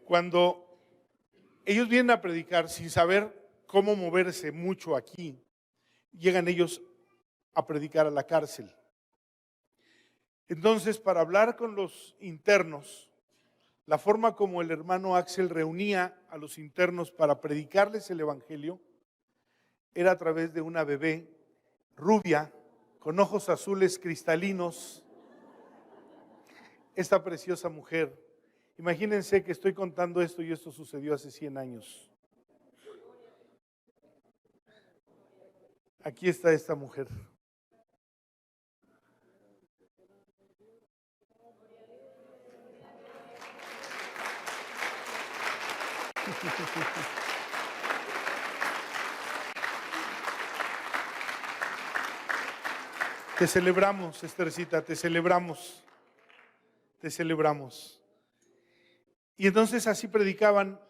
Cuando ellos vienen a predicar sin saber cómo moverse mucho aquí, llegan ellos a predicar a la cárcel. Entonces, para hablar con los internos, la forma como el hermano Axel reunía a los internos para predicarles el evangelio era a través de una bebé rubia, con ojos azules cristalinos. Esta preciosa mujer, imagínense que estoy contando esto y esto sucedió hace 100 años. Aquí está esta mujer. Te celebramos, Esthercita, te celebramos. Te celebramos. Y entonces así predicaban: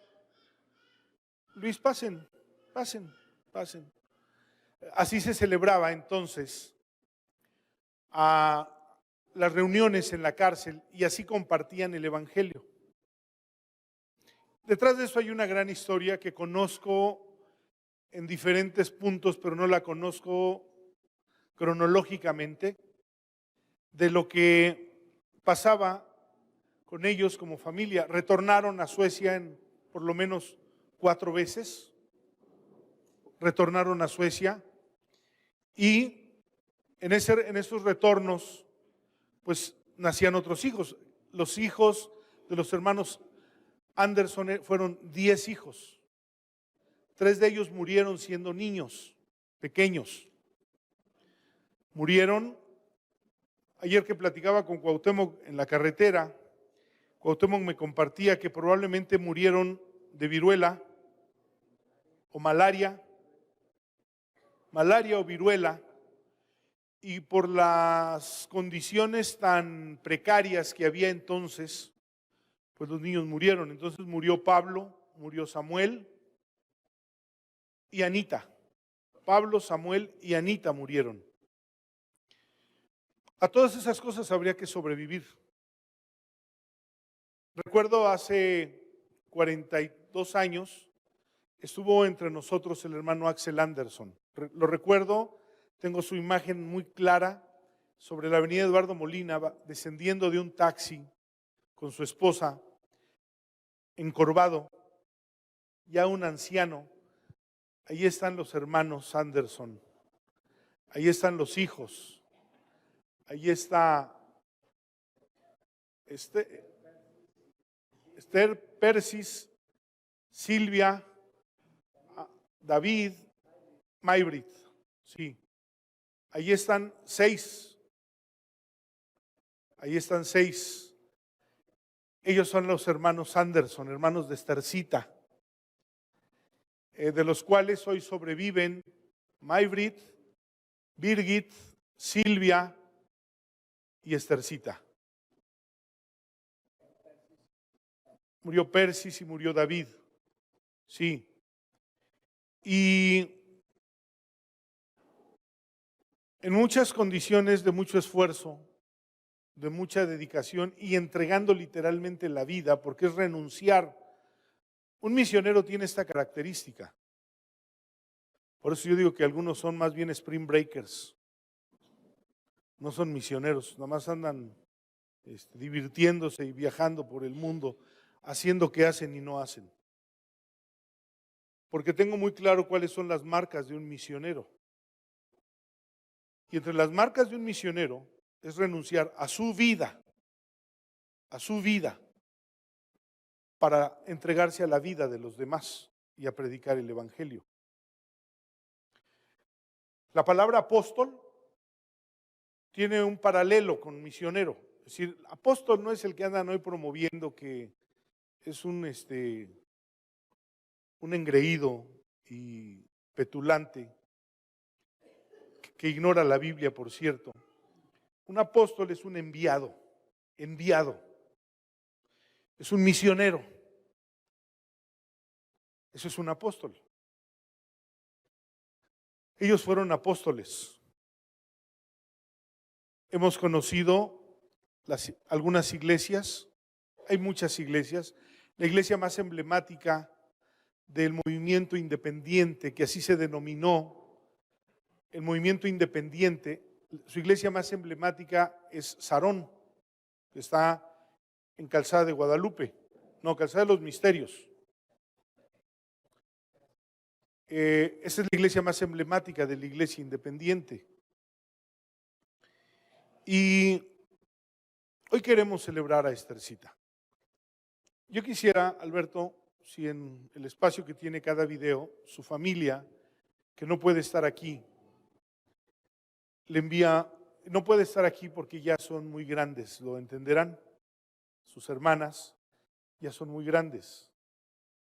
Luis, pasen, pasen, pasen. Así se celebraba entonces a las reuniones en la cárcel y así compartían el evangelio. Detrás de eso hay una gran historia que conozco en diferentes puntos, pero no la conozco cronológicamente, de lo que pasaba con ellos como familia. Retornaron a Suecia en por lo menos 4 veces, retornaron a Suecia y en esos retornos pues nacían otros hijos. Los hijos de los hermanos Anderson fueron 10 hijos. 3 de ellos murieron siendo niños, pequeños. Murieron. Ayer que platicaba con Cuauhtémoc en la carretera, Cuauhtémoc me compartía que probablemente murieron de viruela o malaria o viruela, y por las condiciones tan precarias que había entonces, pues los niños murieron. Entonces murió Pablo, murió Samuel y Anita. Pablo, Samuel y Anita murieron. A todas esas cosas habría que sobrevivir. Recuerdo hace 42 años estuvo entre nosotros el hermano Axel Anderson. Lo recuerdo, tengo su imagen muy clara sobre la avenida Eduardo Molina, descendiendo de un taxi con su esposa, encorvado, ya un anciano. Ahí están los hermanos Anderson, ahí están los hijos, ahí está Esther, Persis, Silvia, David, Maybrit, sí. Ahí están 6. Ahí están 6. Ellos son los hermanos Anderson, hermanos de Esthercita, de los cuales hoy sobreviven Maybrit, Birgit, Silvia y Esthercita. Murió Persis y murió David, sí. Y en muchas condiciones de mucho esfuerzo, de mucha dedicación y entregando literalmente la vida, porque es renunciar. Un misionero tiene esta característica. Por eso yo digo que algunos son más bien spring breakers. No son misioneros, nada más andan divirtiéndose y viajando por el mundo, haciendo que hacen y no hacen. Porque tengo muy claro cuáles son las marcas de un misionero. Y entre las marcas de un misionero es renunciar a su vida, para entregarse a la vida de los demás y a predicar el evangelio. La palabra apóstol tiene un paralelo con misionero. Es decir, apóstol no es el que andan hoy promoviendo que es un engreído y petulante, que ignora la Biblia, por cierto. Un apóstol es un enviado. Es un misionero. Eso es un apóstol. Ellos fueron apóstoles. Hemos conocido algunas iglesias, hay muchas iglesias. la iglesia más emblemática del movimiento independiente, que así se denominó, el movimiento independiente. Su iglesia más emblemática es Sarón, que está en Calzada de Guadalupe, no, Calzada de los Misterios. Esa es la iglesia más emblemática de la iglesia independiente. Y hoy queremos celebrar a Esthercita. Yo quisiera, Alberto, si en el espacio que tiene cada video, su familia, que no puede estar aquí, le envía, no puede estar aquí porque ya son muy grandes, lo entenderán. Sus hermanas ya son muy grandes,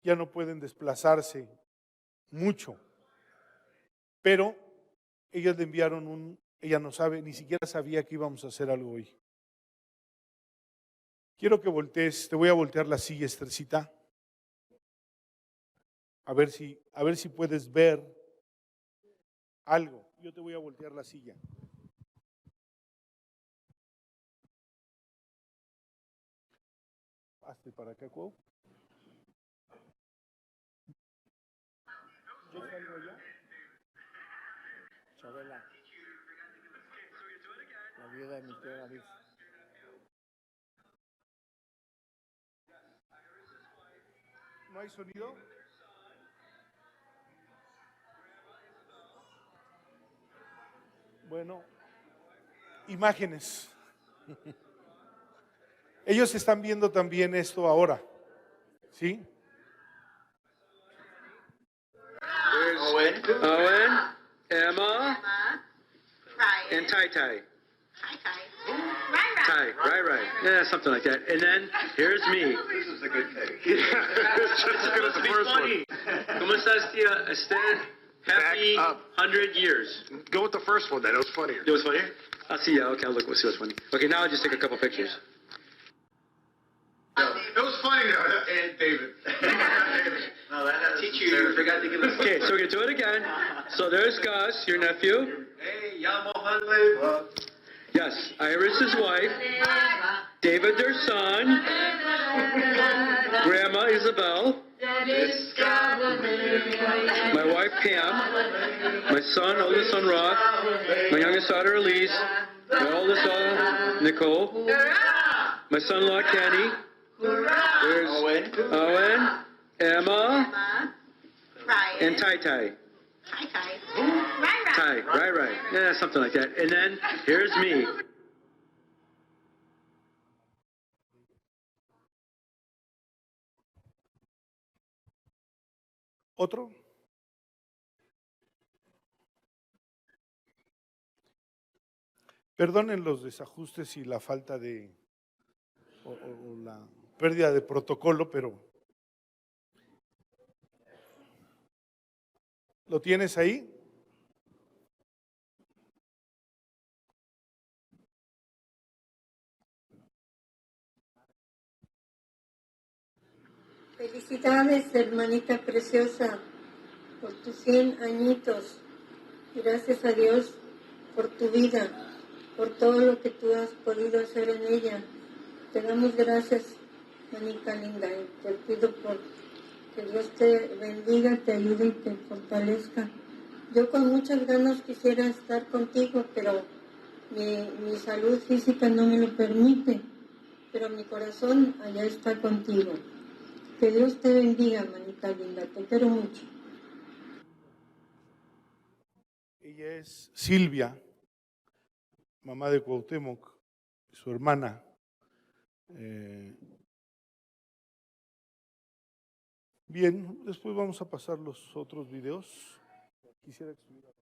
ya no pueden desplazarse mucho, pero ellas le enviaron ella no sabe, ni siquiera sabía que íbamos a hacer algo hoy. Quiero que voltees, te voy a voltear la silla, Esthercita, a ver si puedes ver algo. Yo te voy a voltear la silla. Hazte para acá, Cuau. ¿Yo salgo allá? Chabela, la viuda de mi tío David. ¿No hay sonido? Bueno, imágenes. Ellos están viendo también esto ahora, ¿sí? Owen, Emma, and Tai Tai. Right. Yeah, something like that. And then here's me. This is a good take. It's just as good as the first one. ¿Cómo estás, tía? Esther, happy Back up. 100 years. Go with the first one then. It was funnier. It was funnier? I'll see ya. Okay, we'll see what's funny. Okay, now I'll just take a couple pictures. It was funny though. And David. No, that has teach you forgot to give us. Okay, so we're gonna do it again. So there's Gus, your nephew. Hey, Yamaha. Yes, Iris, his wife. David, their son. Grandma Isabel. My wife Pam. My son, oldest son Roth. My youngest daughter Elise. My oldest daughter Nicole. My son-in-law Kenny. There's Owen, Emma, and Tai Tai. Right. Yeah, something like that. And then here's me. ¿Otro? Perdonen los desajustes y la falta de, o la pérdida de protocolo, pero ¿lo tienes ahí? Felicidades, hermanita preciosa, por tus 100 añitos. Gracias a Dios por tu vida, por todo lo que tú has podido hacer en ella. Te damos gracias, manita linda, y te pido por que Dios te bendiga, te ayude y te fortalezca. Yo con muchas ganas quisiera estar contigo, pero mi salud física no me lo permite, pero mi corazón allá está contigo. Que Dios te bendiga, manita linda, te quiero mucho. Ella es Silvia, mamá de Cuauhtémoc, su hermana. Bien, después vamos a pasar los otros videos. Quisiera que estuviera.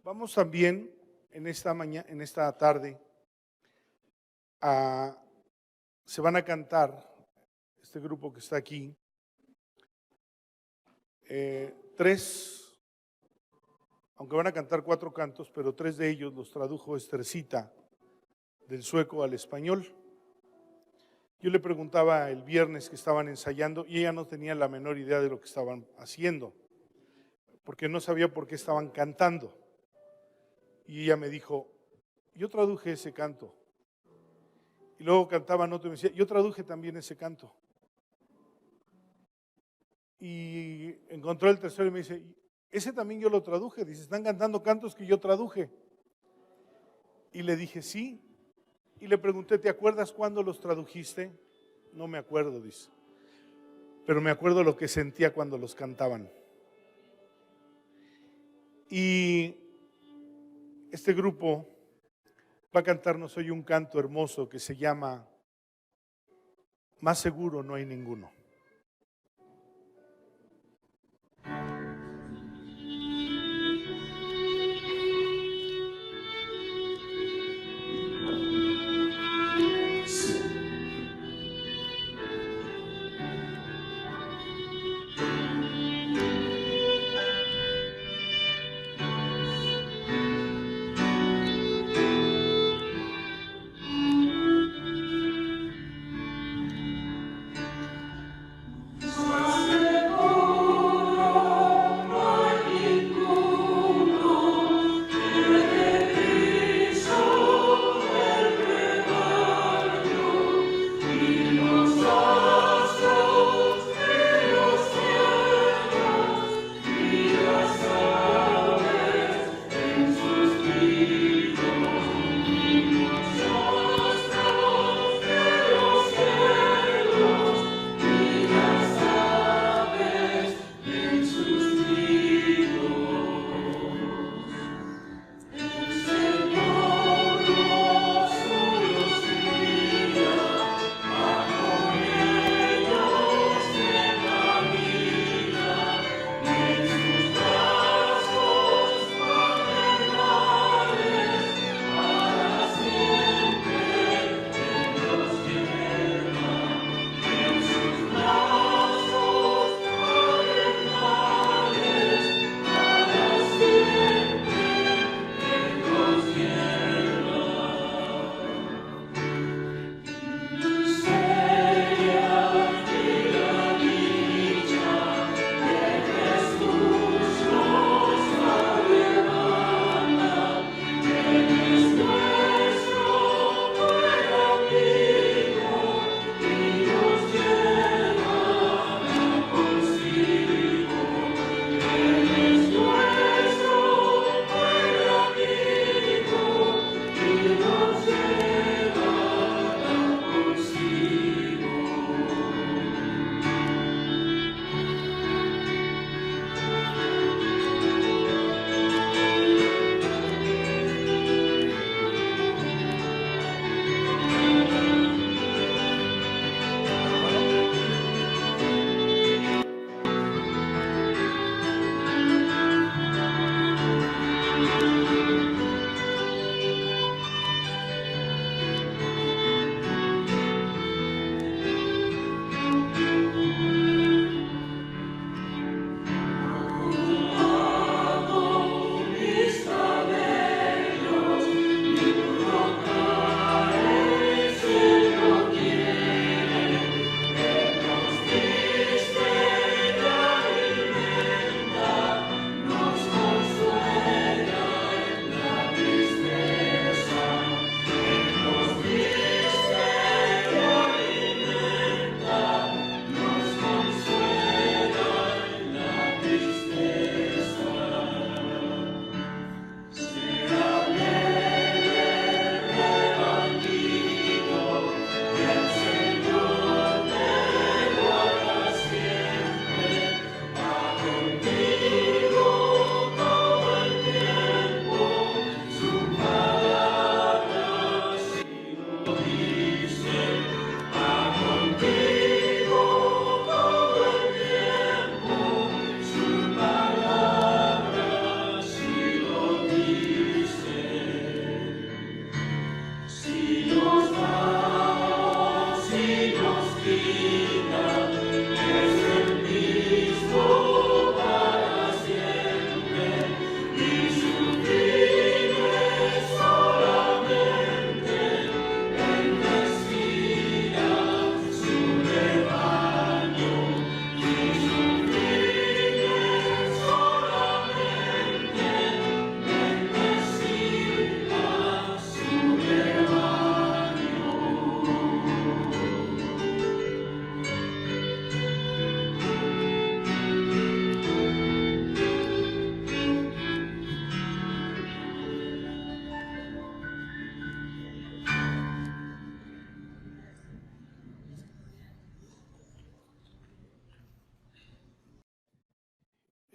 Vamos también en esta tarde, se van a cantar, este grupo que está aquí, 3, aunque van a cantar 4 cantos, pero 3 de ellos los tradujo Estercita del sueco al español. Yo le preguntaba el viernes que estaban ensayando y ella no tenía la menor idea de lo que estaban haciendo, porque no sabía por qué estaban cantando. Y ella me dijo, yo traduje ese canto. Y luego cantaban otro y me decía, yo traduje también ese canto. Y encontró el tercero y me dice, ese también yo lo traduje. Dice, están cantando cantos que yo traduje. Y le dije, sí. Y le pregunté, ¿te acuerdas cuándo los tradujiste? No me acuerdo, dice. Pero me acuerdo lo que sentía cuando los cantaban. Y este grupo va a cantarnos hoy un canto hermoso que se llama Más seguro no hay ninguno.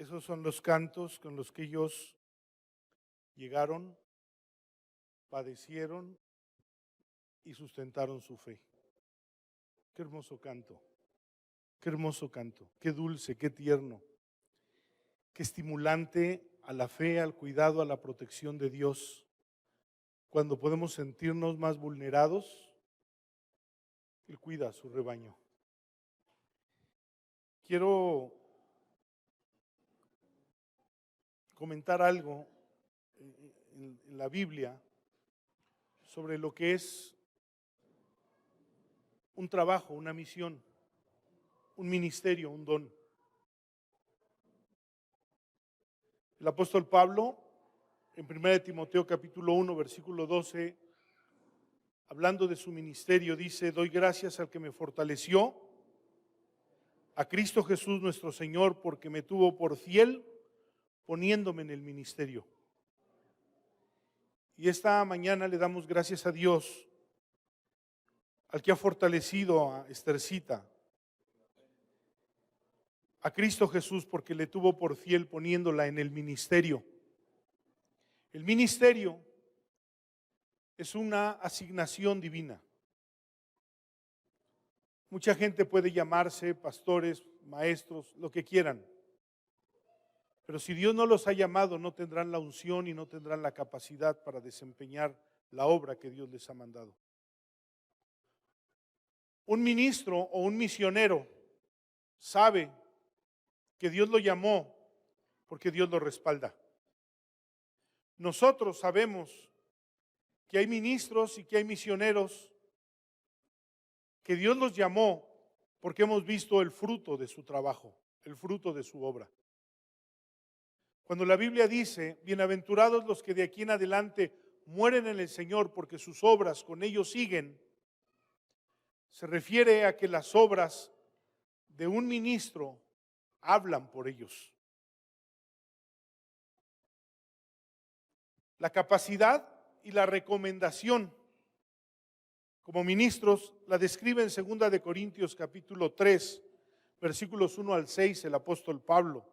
Esos son los cantos con los que ellos llegaron, padecieron y sustentaron su fe. Qué hermoso canto, qué dulce, qué tierno, qué estimulante a la fe, al cuidado, a la protección de Dios. Cuando podemos sentirnos más vulnerados, Él cuida a su rebaño. Quiero comentar algo en la Biblia sobre lo que es un trabajo, una misión, un ministerio, un don. El apóstol Pablo, en 1 Timoteo capítulo 1, versículo 12, hablando de su ministerio, dice: doy gracias al que me fortaleció, a Cristo Jesús nuestro Señor, porque me tuvo por fiel poniéndome en el ministerio. Y esta mañana le damos gracias a Dios, al que ha fortalecido a Estercita, a Cristo Jesús, porque le tuvo por fiel poniéndola en el ministerio. El ministerio es una asignación divina. Mucha gente puede llamarse pastores, maestros, lo que quieran. Pero si Dios no los ha llamado, no tendrán la unción y no tendrán la capacidad para desempeñar la obra que Dios les ha mandado. Un ministro o un misionero sabe que Dios lo llamó porque Dios lo respalda. Nosotros sabemos que hay ministros y que hay misioneros que Dios los llamó porque hemos visto el fruto de su trabajo, el fruto de su obra. Cuando la Biblia dice: bienaventurados los que de aquí en adelante mueren en el Señor, porque sus obras con ellos siguen, se refiere a que las obras de un ministro hablan por ellos. La capacidad y la recomendación como ministros la describe en 2 de Corintios capítulo 3, versículos 1 al 6, el apóstol Pablo,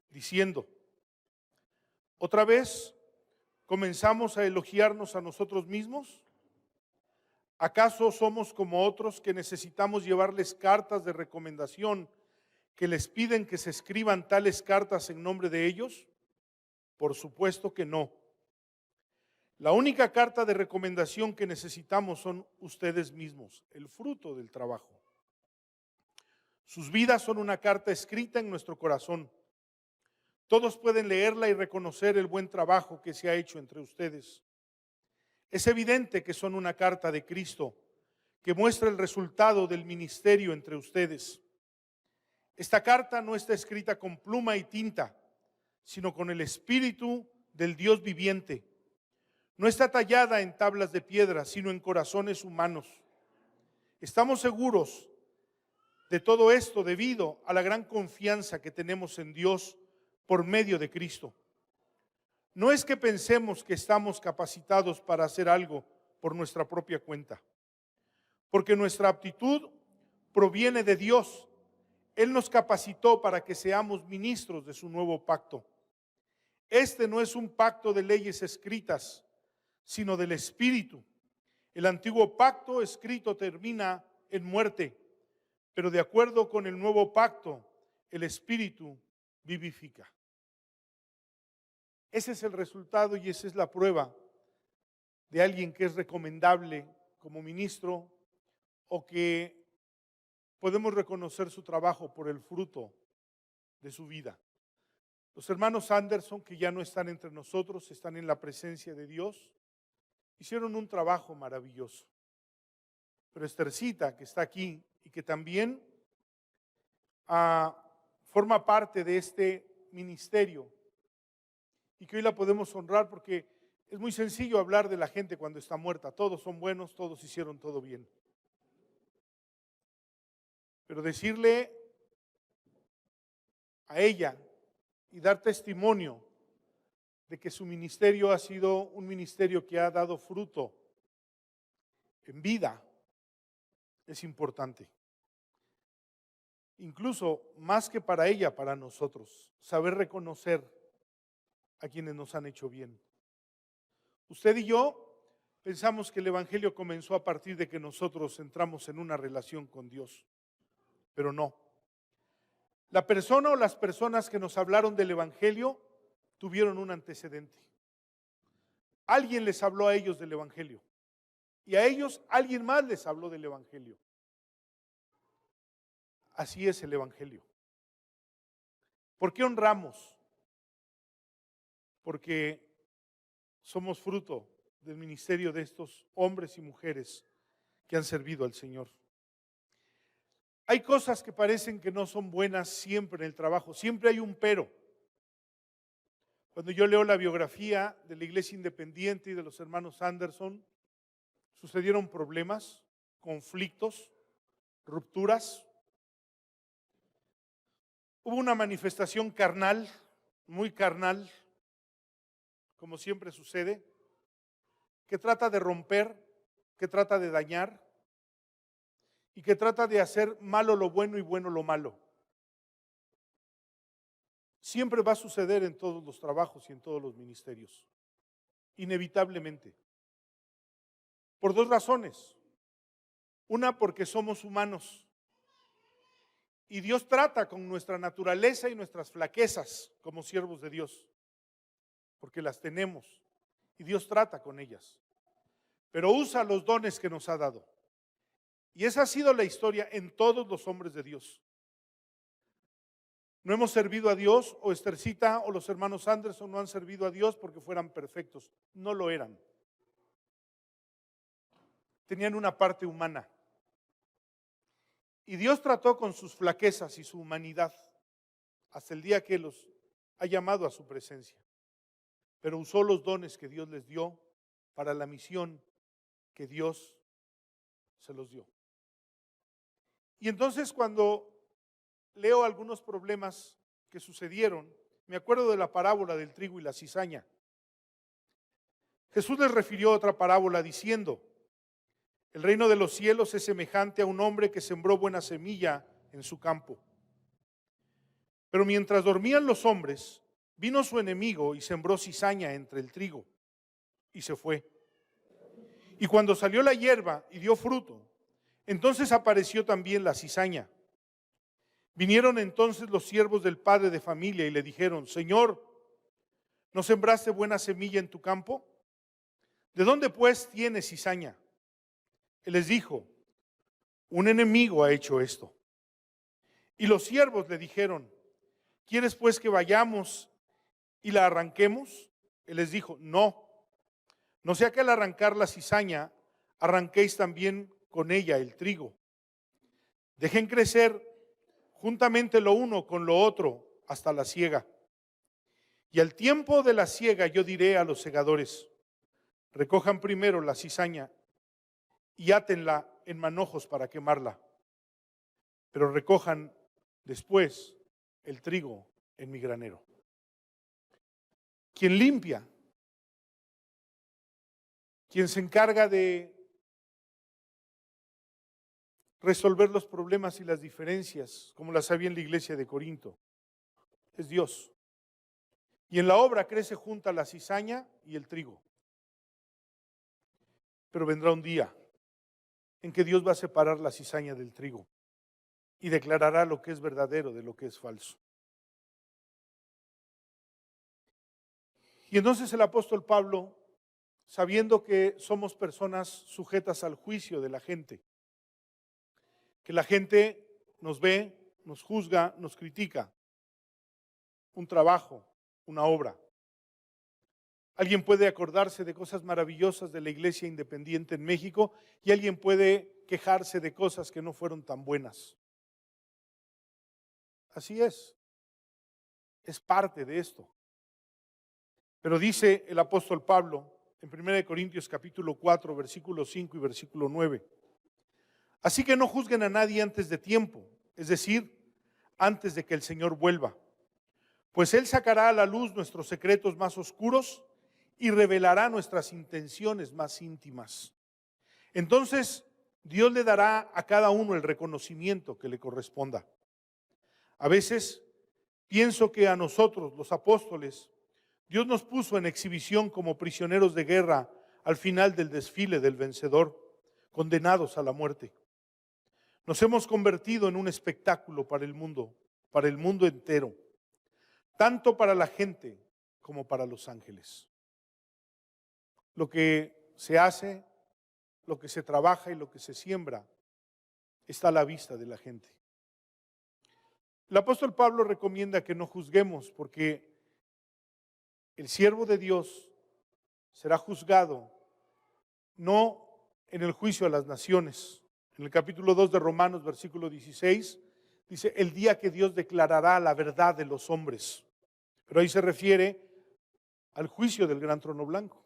diciendo: ¿otra vez comenzamos a elogiarnos a nosotros mismos? ¿Acaso somos como otros que necesitamos llevarles cartas de recomendación que les piden que se escriban tales cartas en nombre de ellos? Por supuesto que no. La única carta de recomendación que necesitamos son ustedes mismos, el fruto del trabajo. Sus vidas son una carta escrita en nuestro corazón. Todos pueden leerla y reconocer el buen trabajo que se ha hecho entre ustedes. Es evidente que son una carta de Cristo que muestra el resultado del ministerio entre ustedes. Esta carta no está escrita con pluma y tinta, sino con el Espíritu del Dios viviente. No está tallada en tablas de piedra, sino en corazones humanos. Estamos seguros de todo esto debido a la gran confianza que tenemos en Dios por medio de Cristo. No es que pensemos que estamos capacitados para hacer algo por nuestra propia cuenta, porque nuestra aptitud proviene de Dios. Él nos capacitó para que seamos ministros de su nuevo pacto. Este no es un pacto de leyes escritas, sino del Espíritu. El antiguo pacto escrito termina en muerte, pero de acuerdo con el nuevo pacto, el Espíritu vivifica. Ese es el resultado y esa es la prueba de alguien que es recomendable como ministro o que podemos reconocer su trabajo por el fruto de su vida. Los hermanos Anderson, que ya no están entre nosotros, están en la presencia de Dios, hicieron un trabajo maravilloso. Pero Estercita, que está aquí y que también forma parte de este ministerio y que hoy la podemos honrar porque es muy sencillo hablar de la gente cuando está muerta. Todos son buenos, todos hicieron todo bien. Pero decirle a ella y dar testimonio de que su ministerio ha sido un ministerio que ha dado fruto en vida es importante. incluso más que para ella, para nosotros, saber reconocer a quienes nos han hecho bien. Usted y yo pensamos que el Evangelio comenzó a partir de que nosotros entramos en una relación con Dios, pero no. La persona o las personas que nos hablaron del Evangelio tuvieron un antecedente. Alguien les habló a ellos del Evangelio y a ellos alguien más les habló del Evangelio. Así es el Evangelio. ¿Por qué honramos? Porque somos fruto del ministerio de estos hombres y mujeres que han servido al Señor. Hay cosas que parecen que no son buenas siempre en el trabajo, siempre hay un pero. Cuando yo leo la biografía de la Iglesia Independiente y de los hermanos Anderson, sucedieron problemas, conflictos, rupturas. Hubo una manifestación carnal, muy carnal, como siempre sucede, que trata de romper, que trata de dañar y que trata de hacer malo lo bueno y bueno lo malo. Siempre va a suceder en todos los trabajos y en todos los ministerios, inevitablemente. Por dos razones. Una, porque somos humanos y Dios trata con nuestra naturaleza y nuestras flaquezas como siervos de Dios, porque las tenemos y Dios trata con ellas, pero usa los dones que nos ha dado. Y esa ha sido la historia en todos los hombres de Dios. No hemos servido a Dios, o Estercita o los hermanos Anderson no han servido a Dios porque fueran perfectos. No lo eran. Tenían una parte humana. Y Dios trató con sus flaquezas y su humanidad hasta el día que los ha llamado a su presencia. Pero usó los dones que Dios les dio para la misión que Dios se los dio. Y entonces cuando leo algunos problemas que sucedieron, me acuerdo de la parábola del trigo y la cizaña. Jesús les refirió otra parábola diciendo: el reino de los cielos es semejante a un hombre que sembró buena semilla en su campo. Pero mientras dormían los hombres, vino su enemigo y sembró cizaña entre el trigo y se fue. Y cuando salió la hierba y dio fruto, entonces apareció también la cizaña. Vinieron entonces los siervos del padre de familia y le dijeron: Señor, ¿no sembraste buena semilla en tu campo? ¿De dónde pues tienes cizaña? Él les dijo: un enemigo ha hecho esto. Y los siervos le dijeron: ¿quieres pues que vayamos y la arranquemos? Él les dijo: no sea que al arrancar la cizaña arranquéis también con ella el trigo. Dejen crecer juntamente lo uno con lo otro hasta la siega. Y al tiempo de la siega yo diré a los segadores: recojan primero la cizaña y átenla en manojos para quemarla, pero recojan después el trigo en mi granero. Quien limpia, quien se encarga de resolver los problemas y las diferencias, como las había en la iglesia de Corinto, es Dios. Y en la obra crece junta la cizaña y el trigo. Pero vendrá un día en que Dios va a separar la cizaña del trigo y declarará lo que es verdadero de lo que es falso. Y entonces el apóstol Pablo, sabiendo que somos personas sujetas al juicio de la gente, que la gente nos ve, nos juzga, nos critica, un trabajo, una obra. Alguien puede acordarse de cosas maravillosas de la Iglesia Independiente en México y alguien puede quejarse de cosas que no fueron tan buenas. Así es parte de esto. Pero dice el apóstol Pablo en 1 Corintios capítulo 4, versículo 5 y versículo 9. Así que no juzguen a nadie antes de tiempo, es decir, antes de que el Señor vuelva. Pues Él sacará a la luz nuestros secretos más oscuros y revelará nuestras intenciones más íntimas. Entonces Dios le dará a cada uno el reconocimiento que le corresponda. A veces pienso que a nosotros, los apóstoles, Dios nos puso en exhibición como prisioneros de guerra al final del desfile del vencedor, condenados a la muerte. Nos hemos convertido en un espectáculo para el mundo entero, tanto para la gente como para los ángeles. Lo que se hace, lo que se trabaja y lo que se siembra está a la vista de la gente. El apóstol Pablo recomienda que no juzguemos porque el siervo de Dios será juzgado no en el juicio a las naciones. En el capítulo 2 de Romanos, versículo 16, dice, el día que Dios declarará la verdad de los hombres. Pero ahí se refiere al juicio del gran trono blanco,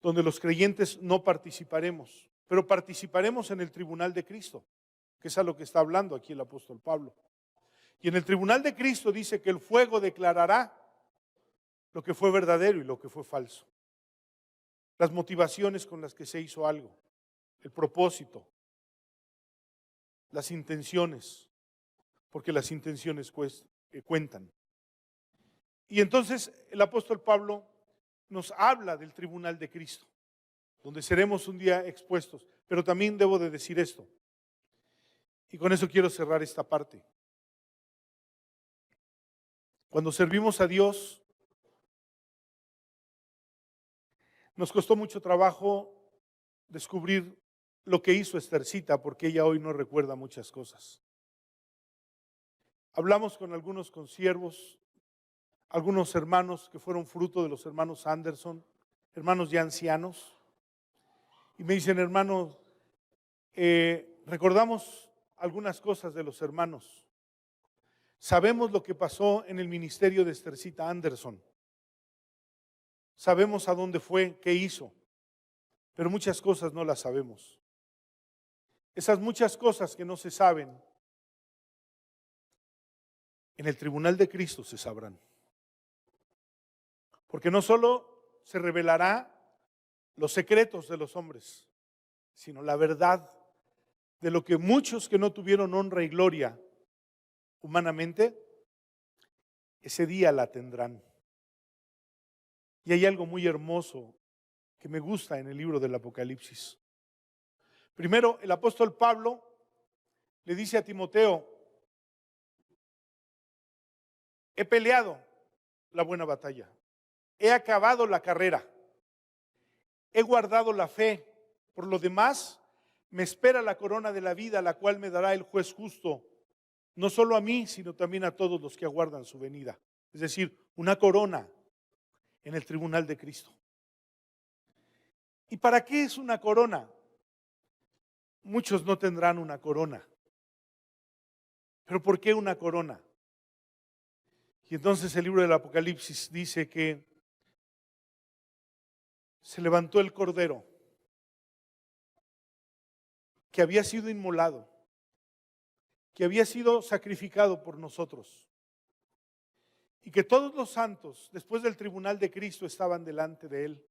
donde los creyentes no participaremos, pero participaremos en el tribunal de Cristo, que es a lo que está hablando aquí el apóstol Pablo. Y en el tribunal de Cristo dice que el fuego declarará lo que fue verdadero y lo que fue falso. Las motivaciones con las que se hizo algo, el propósito, las intenciones, porque las intenciones cuentan. Y entonces el apóstol Pablo nos habla del tribunal de Cristo, donde seremos un día expuestos. Pero también debo de decir esto, y con eso quiero cerrar esta parte. Cuando servimos a Dios, nos costó mucho trabajo descubrir lo que hizo Estercita, porque ella hoy no recuerda muchas cosas. Hablamos con algunos consiervos, algunos hermanos que fueron fruto de los hermanos Anderson, hermanos ya ancianos, y me dicen, hermano, recordamos algunas cosas de los hermanos. Sabemos lo que pasó en el ministerio de Estercita Anderson. Sabemos a dónde fue, qué hizo, pero muchas cosas no las sabemos. Esas muchas cosas que no se saben, en el tribunal de Cristo se sabrán. Porque no solo se revelará los secretos de los hombres, sino la verdad de lo que muchos que no tuvieron honra y gloria humanamente, ese día la tendrán. Y hay algo muy hermoso que me gusta en el libro del Apocalipsis. Primero, el apóstol Pablo le dice a Timoteo, he peleado la buena batalla, he acabado la carrera, he guardado la fe, por lo demás me espera la corona de la vida, la cual me dará el juez justo, no solo a mí, sino también a todos los que aguardan su venida. Es decir, una corona en el tribunal de Cristo. ¿Y para qué es una corona? Muchos no tendrán una corona. ¿Pero por qué una corona? Y entonces el libro del Apocalipsis dice que se levantó el cordero que había sido inmolado, que había sido sacrificado por nosotros, y que todos los santos, después del tribunal de Cristo, estaban delante de él.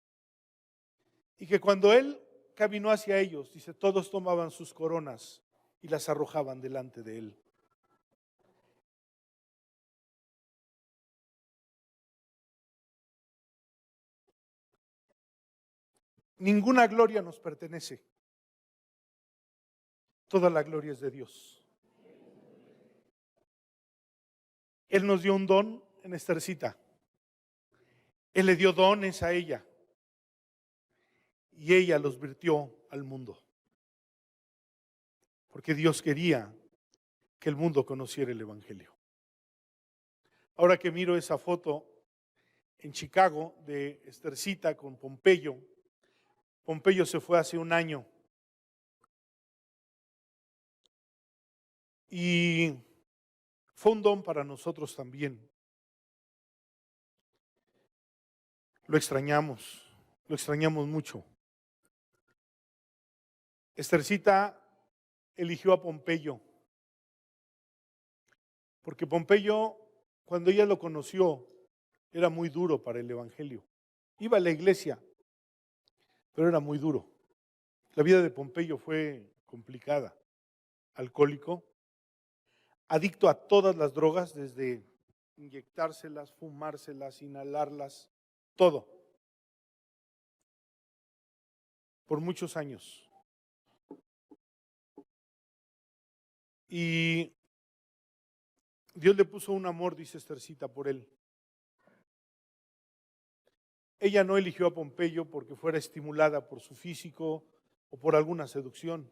Y que cuando él caminó hacia ellos, dice, todos tomaban sus coronas y las arrojaban delante de él. Ninguna gloria nos pertenece. Toda la gloria es de Dios. Él nos dio un don en Estercita. Él le dio dones a ella. Y ella los virtió al mundo. Porque Dios quería que el mundo conociera el Evangelio. Ahora que miro esa foto en Chicago de Estercita con Pompeyo, Pompeyo se fue hace un año. Y fue un don para nosotros también. Lo extrañamos mucho. Estercita eligió a Pompeyo, porque Pompeyo, cuando ella lo conoció, era muy duro para el Evangelio. Iba a la iglesia, pero era muy duro. La vida de Pompeyo fue complicada. Alcohólico, adicto a todas las drogas, desde inyectárselas, fumárselas, inhalarlas, todo, por muchos años. Y Dios le puso un amor, dice Esthercita, por él. Ella no eligió a Pompeyo porque fuera estimulada por su físico o por alguna seducción.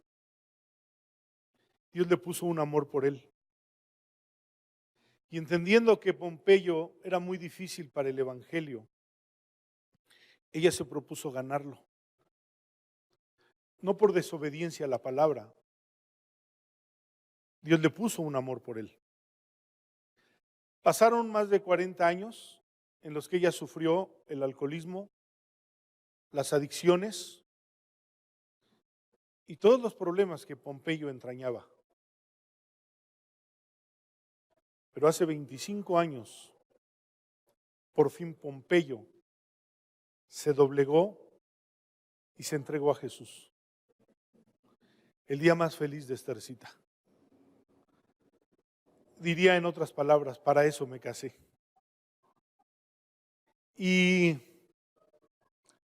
Dios le puso un amor por él. Y entendiendo que Pompeyo era muy difícil para el evangelio, ella se propuso ganarlo. No por desobediencia a la palabra. Dios le puso un amor por él. Pasaron más de 40 años en los que ella sufrió el alcoholismo, las adicciones y todos los problemas que Pompeyo entrañaba. Pero hace 25 años, por fin Pompeyo se doblegó y se entregó a Jesús. El día más feliz de Esthercita. Diría en otras palabras, para eso me casé. Y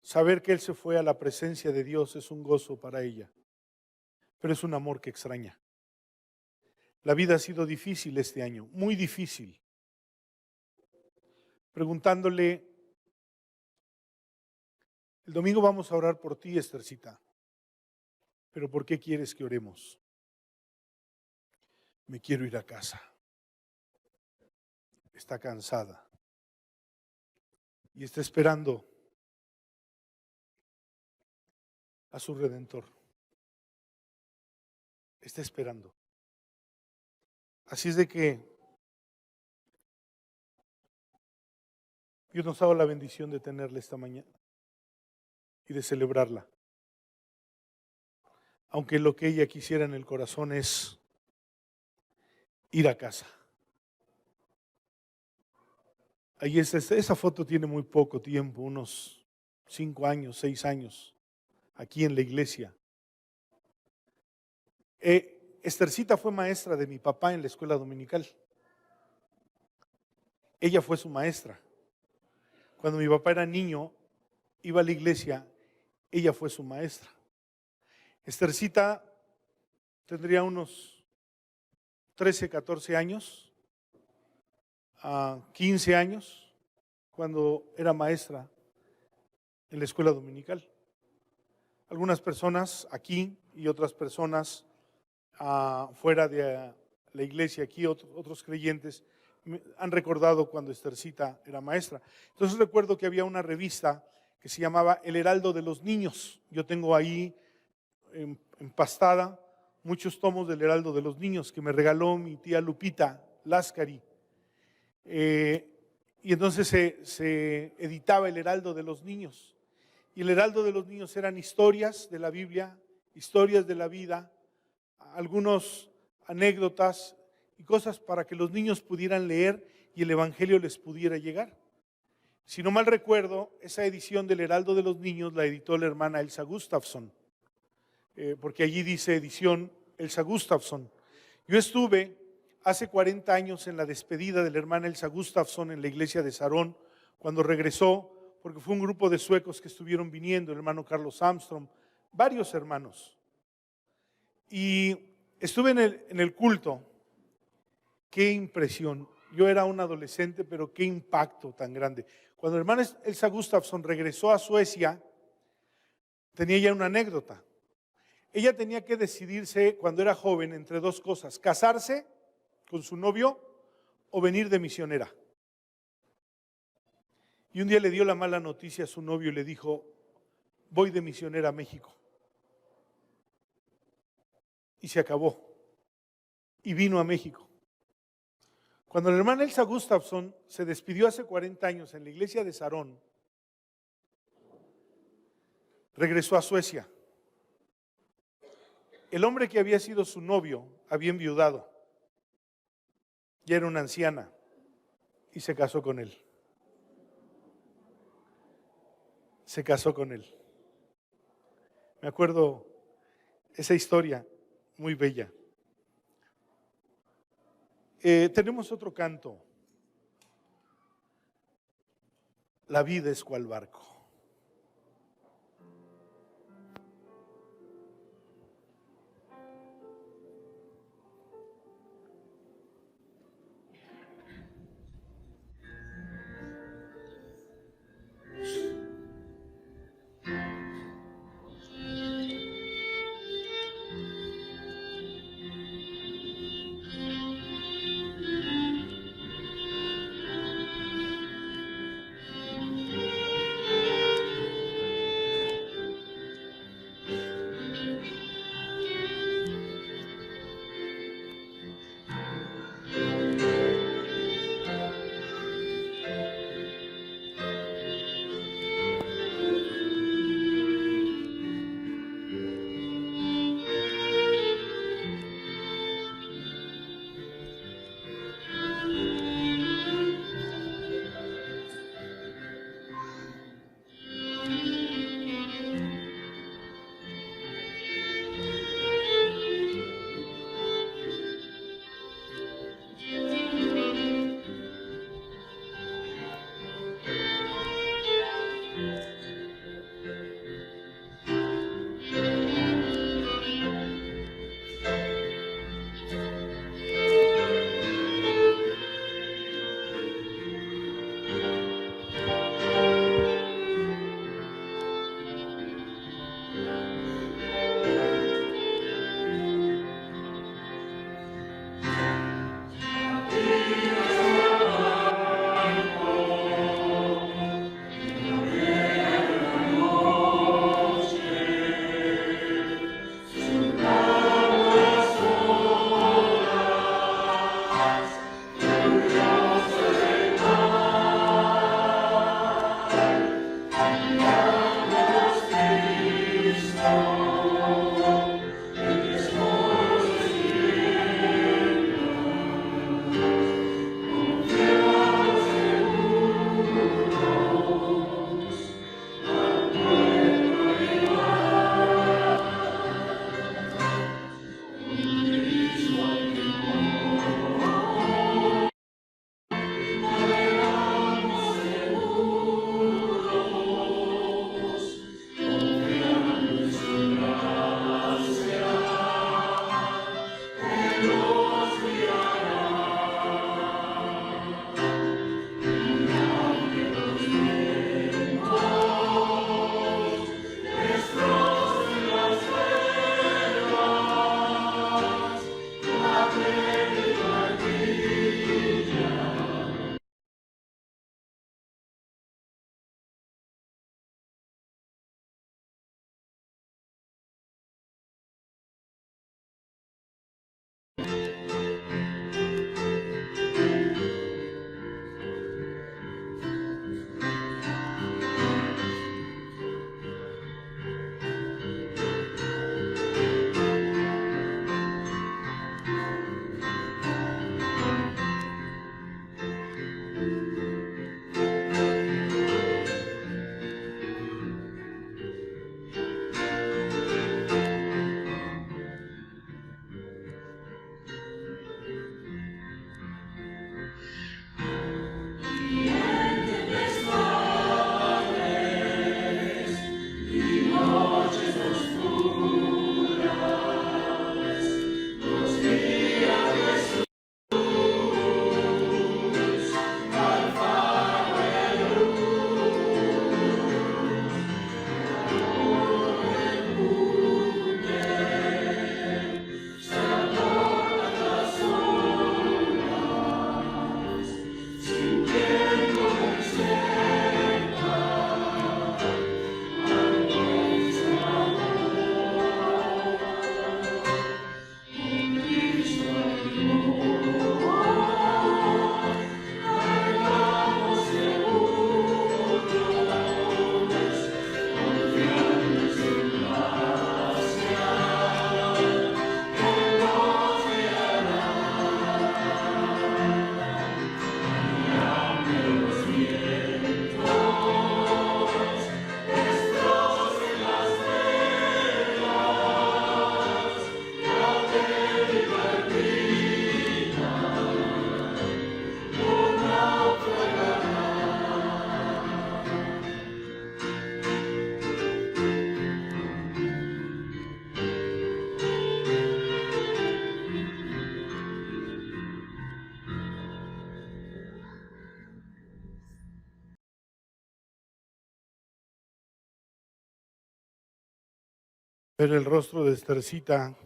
saber que Él se fue a la presencia de Dios es un gozo para ella, pero es un amor que extraña. La vida ha sido difícil este año, muy difícil. Preguntándole, el domingo vamos a orar por ti, Esthercita, pero ¿por qué quieres que oremos? Me quiero ir a casa. Está cansada y está esperando a su Redentor. Está esperando. Así es de que Dios nos ha dado la bendición de tenerla esta mañana y de celebrarla. Aunque lo que ella quisiera en el corazón es ir a casa. Ahí esa foto tiene muy poco tiempo, unos 5 años, 6 años, aquí en la iglesia. Esthercita fue maestra de mi papá en la escuela dominical. Ella fue su maestra. Cuando mi papá era niño, iba a la iglesia, ella fue su maestra. Esthercita tendría unos 13, 14 años, 15 años, cuando era maestra en la escuela dominical. Algunas personas aquí y otras personas fuera de la iglesia, aquí otros creyentes, han recordado cuando Esthercita era maestra. Entonces recuerdo que había una revista que se llamaba El Heraldo de los Niños. Yo tengo ahí empastada muchos tomos del Heraldo de los Niños que me regaló mi tía Lupita Lascari. Y entonces se editaba el Heraldo de los Niños. Y el Heraldo de los Niños eran historias de la Biblia, historias de la vida, algunas anécdotas y cosas para que los niños pudieran leer y el Evangelio les pudiera llegar. Si no mal recuerdo, esa edición del Heraldo de los Niños la editó la hermana Elsa Gustafsson, porque allí dice edición Elsa Gustafsson. Yo estuve hace 40 años en la despedida de la hermana Elsa Gustafsson en la iglesia de Sarón, cuando regresó, porque fue un grupo de suecos que estuvieron viniendo, el hermano Carlos Armstrong, varios hermanos. Y estuve en el culto. Qué impresión. Yo era un adolescente, pero qué impacto tan grande. Cuando la hermana Elsa Gustafsson regresó a Suecia, tenía ya una anécdota. Ella tenía que decidirse cuando era joven entre dos cosas: casarse con su novio o venir de misionera. Y un día le dio la mala noticia a su novio y le dijo: voy de misionera a México. Y se acabó. Y vino a México. Cuando la hermana Elsa Gustafsson se despidió hace 40 años en la iglesia de Sarón, regresó a Suecia. El hombre que había sido su novio había enviudado. Ya era una anciana y se casó con él. Se casó con él. Me acuerdo esa historia muy bella. Tenemos otro canto. La vida es cual barco. Ver el rostro de Esthercita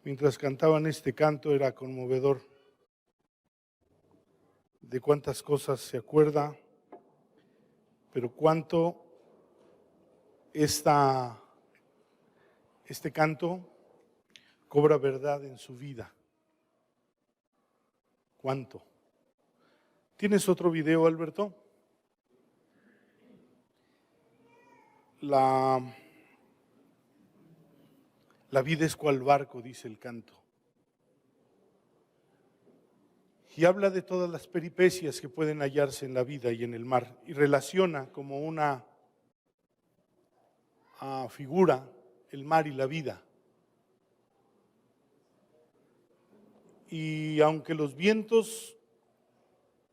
mientras cantaban este canto era conmovedor. De cuántas cosas se acuerda, pero cuánto este canto cobra verdad en su vida. ¿Cuánto? ¿Tienes otro video, Alberto? La vida es cual barco, dice el canto. Y habla de todas las peripecias que pueden hallarse en la vida y en el mar, y relaciona como una figura el mar y la vida. Y aunque los vientos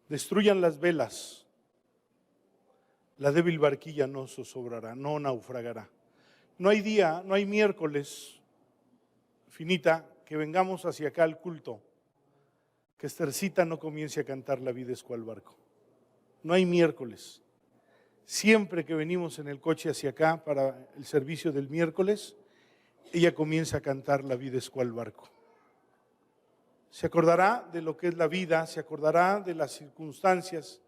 destruyan las velas, la débil barquilla no zozobrará, no naufragará. No hay día, no hay miércoles, Finita, que vengamos hacia acá al culto, que Esthercita no comience a cantar La vida es cual barco. No hay miércoles. Siempre que venimos en el coche hacia acá para el servicio del miércoles, ella comienza a cantar La vida es cual barco. Se acordará de lo que es la vida, se acordará de las circunstancias,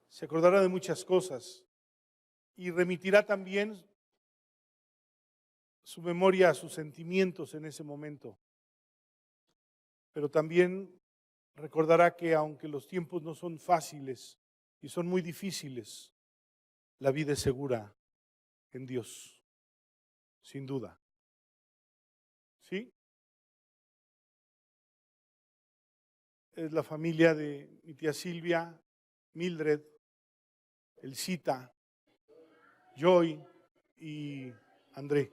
se acordará de muchas cosas y remitirá también su memoria a sus sentimientos en ese momento. Pero también recordará que aunque los tiempos no son fáciles y son muy difíciles, la vida es segura en Dios, sin duda. ¿Sí? Es la familia de mi tía Silvia, Mildred, Elcita, Joy y André.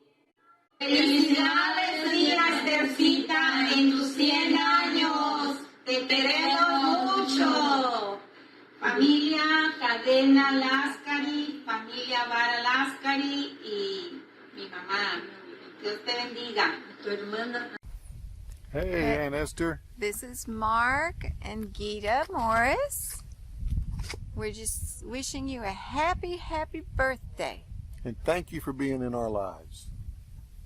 Felicidades, tía Esthercita, en tus 100 años. Te queremos mucho. Familia Cadena Lascari, familia Vara Lascari y mi mamá. Dios te bendiga. Tu hermana. Hey, Aunt Esther. This is Mark and Gita Morris. We're just wishing you a happy, happy birthday. And thank you for being in our lives.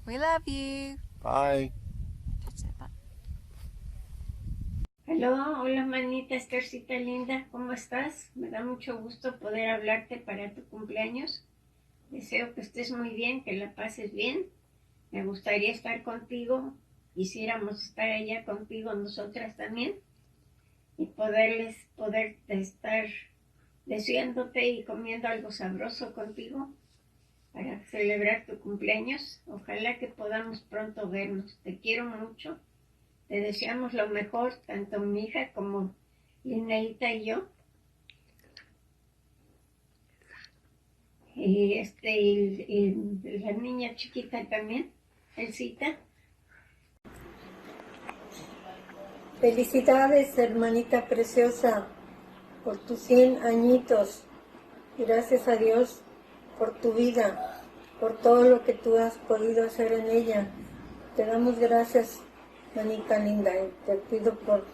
We love you. Bye. Touch that button. Aló, hola manita Esthercita linda, ¿cómo estás? Me da mucho gusto poder hablarte para tu cumpleaños. Deseo que estés muy bien, que la pases bien. Me gustaría estar contigo, quisiéramos estar allá contigo nosotras también y poder estar deseándote y comiendo algo sabroso contigo para celebrar tu cumpleaños. Ojalá que podamos pronto vernos. Te quiero mucho. Te deseamos lo mejor, tanto mi hija como Lineita y yo. Y la niña chiquita también, Elcita. Felicidades, hermanita preciosa, por tus 100 añitos. Gracias a Dios por tu vida, por todo lo que tú has podido hacer en ella. Te damos gracias, manita linda, y te pido por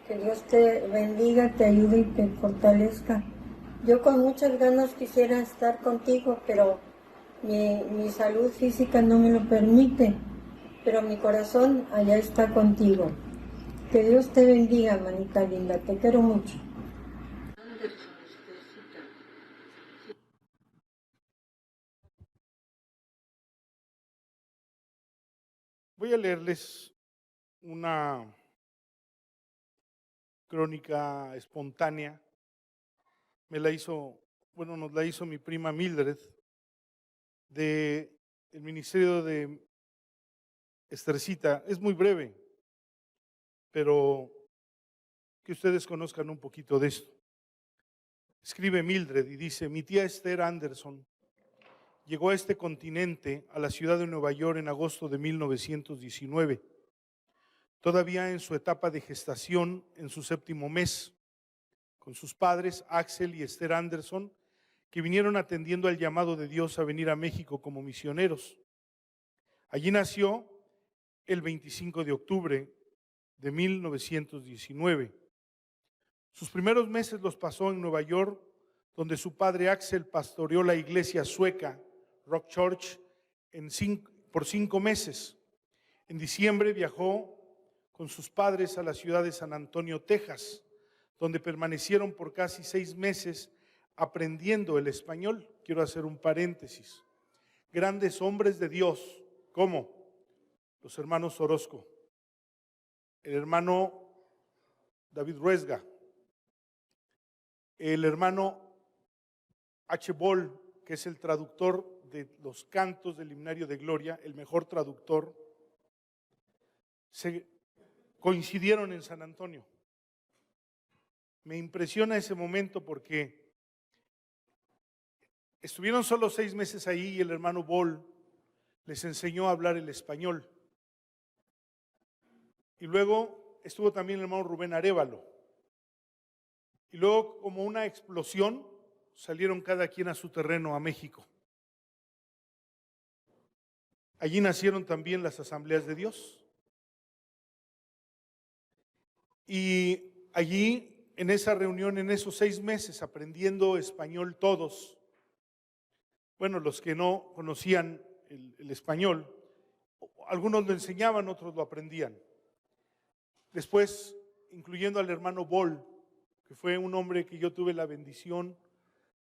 que Dios te bendiga, te ayude y te fortalezca. Yo con muchas ganas quisiera estar contigo, pero mi salud física no me lo permite, pero mi corazón allá está contigo. Que Dios te bendiga, manita linda, te quiero mucho. Voy a leerles una crónica espontánea. Nos la hizo mi prima Mildred, del ministerio de Esthercita. Es muy breve, pero que ustedes conozcan un poquito de esto. Escribe Mildred y dice: mi tía Esther Anderson llegó a este continente, a la ciudad de Nueva York, en agosto de 1919, todavía en su etapa de gestación, en su 7º mes, con sus padres, Axel y Esther Anderson, que vinieron atendiendo al llamado de Dios a venir a México como misioneros. Allí nació el 25 de octubre de 1919. Sus primeros meses los pasó en Nueva York, donde su padre Axel pastoreó la iglesia sueca Rock Church por 5 meses. En diciembre viajó con sus padres a la ciudad de San Antonio, Texas, donde permanecieron por casi 6 meses aprendiendo el español. Quiero hacer un paréntesis. Grandes hombres de Dios, como los hermanos Orozco, el hermano David Ruesga, el hermano H. Ball, que es el traductor de los cantos del Himnario de Gloria, el mejor traductor, se coincidieron en San Antonio. Me impresiona ese momento porque estuvieron solo 6 meses ahí y el hermano Ball les enseñó a hablar el español. Y luego estuvo también el hermano Rubén Arévalo. Y luego, como una explosión, salieron cada quien a su terreno, a México. Allí nacieron también las Asambleas de Dios. Y allí, en esa reunión, en esos 6 meses, aprendiendo español todos, bueno, los que no conocían el español, algunos lo enseñaban, otros lo aprendían. Después, incluyendo al hermano Ball, que fue un hombre que yo tuve la bendición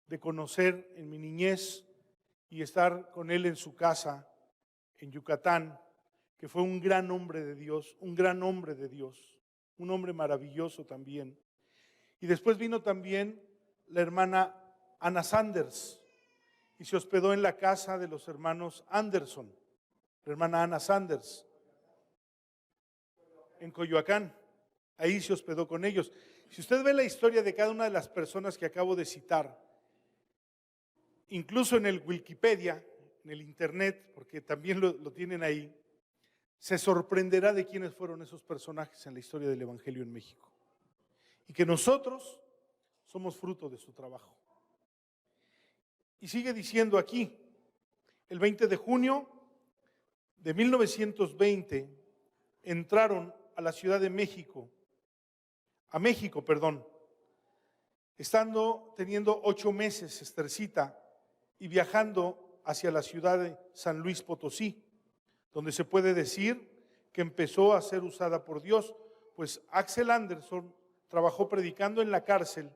de conocer en mi niñez y estar con él en su casa en Yucatán, que fue un gran hombre de Dios, un gran hombre de Dios, un hombre maravilloso también. Y después vino también la hermana Ana Sanders y se hospedó en la casa de los hermanos Anderson, la hermana Ana Sanders, en Coyoacán. Ahí se hospedó con ellos. Si usted ve la historia de cada una de las personas que acabo de citar, incluso en el Wikipedia, en el internet, porque también lo tienen ahí, se sorprenderá de quiénes fueron esos personajes en la historia del Evangelio en México. Y que nosotros somos fruto de su trabajo. Y sigue diciendo aquí, el 20 de junio de 1920 entraron a la Ciudad de México, teniendo 8 meses Esthercita y viajando hacia la ciudad de San Luis Potosí, donde se puede decir que empezó a ser usada por Dios, pues Axel Anderson trabajó predicando en la cárcel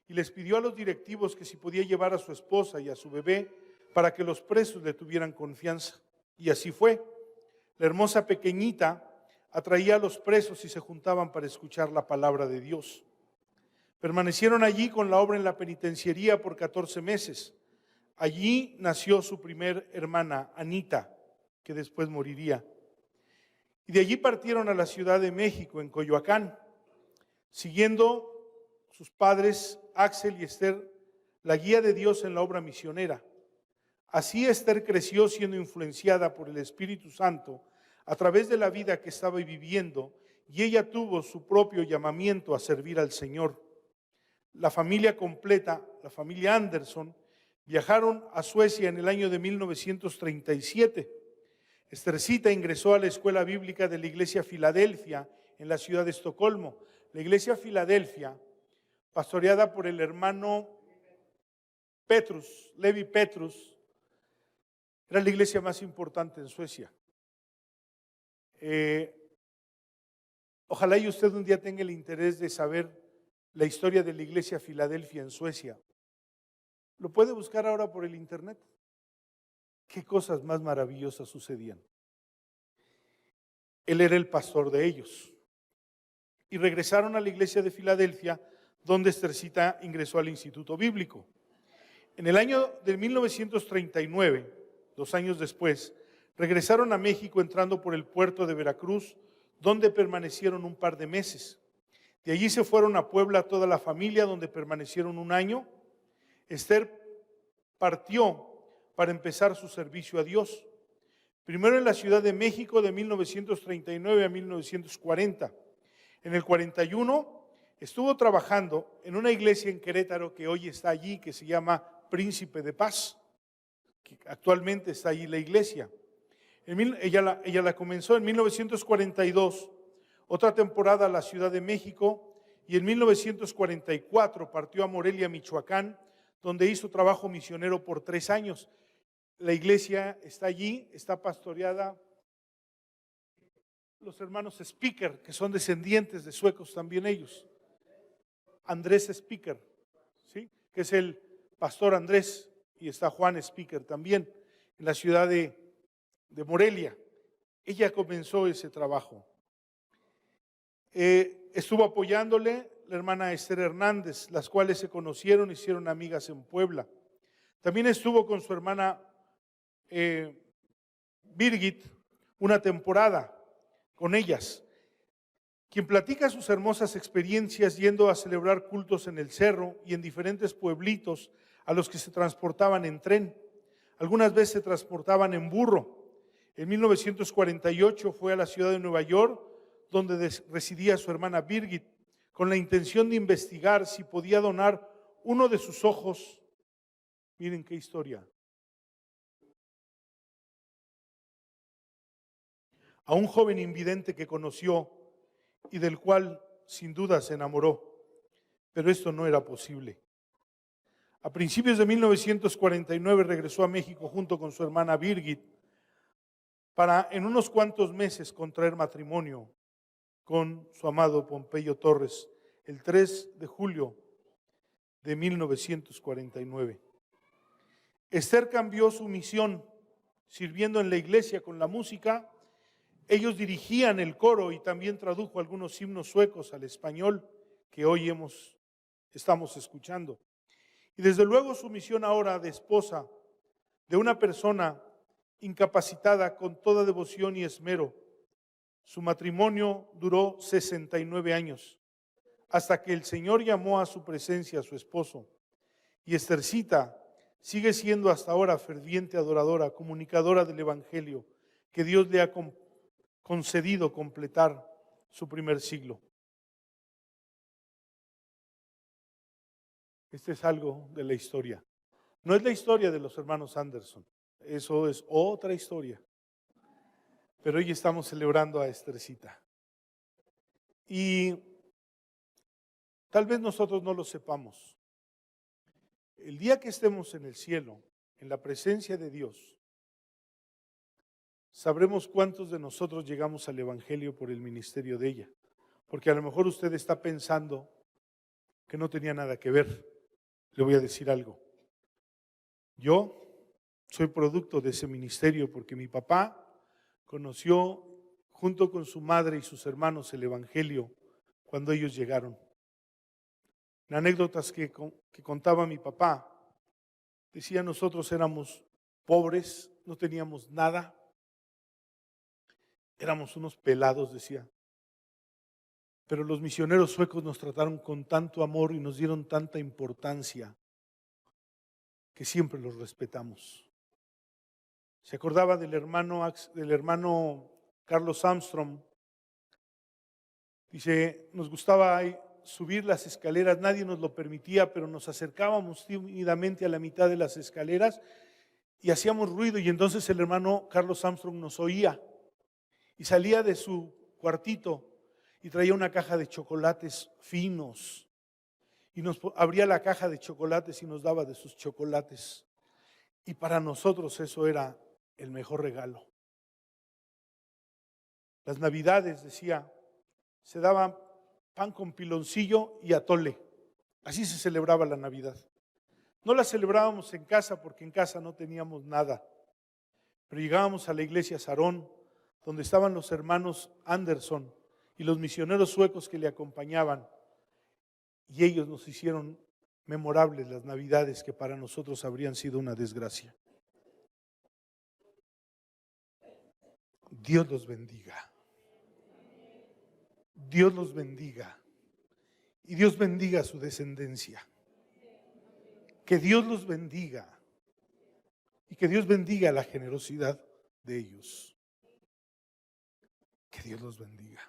y les pidió a los directivos que si podía llevar a su esposa y a su bebé para que los presos le tuvieran confianza. Y así fue. La hermosa pequeñita atraía a los presos y se juntaban para escuchar la palabra de Dios. Permanecieron allí con la obra en la penitenciaría por 14 meses. Allí nació su primer hermana, Anita, que después moriría. Y de allí partieron a la Ciudad de México, en Coyoacán, siguiendo sus padres, Axel y Esther, la guía de Dios en la obra misionera. Así Esther creció siendo influenciada por el Espíritu Santo a través de la vida que estaba viviendo, y ella tuvo su propio llamamiento a servir al Señor. La familia completa, la familia Anderson, viajaron a Suecia en el año de 1937. Esthercita ingresó a la escuela bíblica de la Iglesia Filadelfia en la ciudad de Estocolmo. La Iglesia Filadelfia, pastoreada por el hermano Petrus, Levi Petrus, era la iglesia más importante en Suecia. Ojalá y usted un día tenga el interés de saber la historia de la Iglesia Filadelfia en Suecia. Lo puede buscar ahora por el internet. Qué cosas más maravillosas sucedían. Él era el pastor de ellos. Y regresaron a la iglesia de Filadelfia, donde Esthercita ingresó al Instituto Bíblico. En el año de 1939, 2 años después, regresaron a México entrando por el puerto de Veracruz, donde permanecieron un par de meses. De allí se fueron a Puebla toda la familia, donde permanecieron 1 año. Esther partió para empezar su servicio a Dios. Primero en la Ciudad de México de 1939 a 1940. En el 41 estuvo trabajando en una iglesia en Querétaro que hoy está allí, que se llama Príncipe de Paz, que actualmente está allí la iglesia. Ella la comenzó en 1942, otra temporada a la Ciudad de México, y en 1944 partió a Morelia, Michoacán, donde hizo trabajo misionero por 3 años. La iglesia está allí, está pastoreada. Los hermanos Speaker, que son descendientes de suecos también ellos. Andrés Speaker, ¿sí? Que es el pastor Andrés, y está Juan Speaker también, en la ciudad de Morelia. Ella comenzó ese trabajo. Estuvo apoyándole la hermana Esther Hernández, las cuales se conocieron, hicieron amigas en Puebla. También estuvo con su hermana Birgit una temporada con ellas, quien platica sus hermosas experiencias yendo a celebrar cultos en el cerro y en diferentes pueblitos a los que se transportaban en tren. Algunas veces se transportaban en burro. En 1948 fue a la ciudad de Nueva York, donde residía su hermana Birgit, con la intención de investigar si podía donar uno de sus ojos. Miren qué historia. A un joven invidente que conoció y del cual sin duda se enamoró, pero esto no era posible. A principios de 1949 regresó a México junto con su hermana Birgit para en unos cuantos meses contraer matrimonio con su amado Pompeyo Torres el 3 de julio de 1949. Esther cambió su misión sirviendo en la iglesia con la música. Ellos dirigían el coro y también tradujo algunos himnos suecos al español que hoy estamos escuchando. Y desde luego su misión ahora de esposa de una persona incapacitada con toda devoción y esmero. Su matrimonio duró 69 años, hasta que el Señor llamó a su presencia a su esposo. Y Esthercita sigue siendo hasta ahora ferviente adoradora, comunicadora del Evangelio, que Dios le ha concedido completar su primer siglo. Este es algo de la historia. No es la historia de los hermanos Anderson, eso es otra historia. Pero hoy estamos celebrando a Esthercita. Y tal vez nosotros no lo sepamos. El día que estemos en el cielo, en la presencia de Dios, sabremos cuántos de nosotros llegamos al Evangelio por el ministerio de ella. Porque a lo mejor usted está pensando que no tenía nada que ver. Le voy a decir algo. Yo soy producto de ese ministerio porque mi papá conoció junto con su madre y sus hermanos el Evangelio cuando ellos llegaron. En anécdotas que contaba mi papá, decía nosotros éramos pobres, no teníamos nada, éramos unos pelados, decía. Pero los misioneros suecos nos trataron con tanto amor y nos dieron tanta importancia que siempre los respetamos. Se acordaba del hermano Carlos Armstrong. Dice, nos gustaba subir las escaleras, nadie nos lo permitía, pero nos acercábamos tímidamente a la mitad de las escaleras y hacíamos ruido, y entonces el hermano Carlos Armstrong nos oía y salía de su cuartito y traía una caja de chocolates finos y nos abría la caja de chocolates y nos daba de sus chocolates, y para nosotros eso era el mejor regalo. Las navidades, decía, se daba pan con piloncillo y atole. Así se celebraba la Navidad. No la celebrábamos en casa porque en casa no teníamos nada. Pero llegábamos a la iglesia Sarón, donde estaban los hermanos Anderson y los misioneros suecos que le acompañaban. Y ellos nos hicieron memorables las Navidades que para nosotros habrían sido una desgracia. Dios los bendiga. Dios los bendiga. Y Dios bendiga a su descendencia. Que Dios los bendiga. Y que Dios bendiga la generosidad de ellos. Que Dios los bendiga.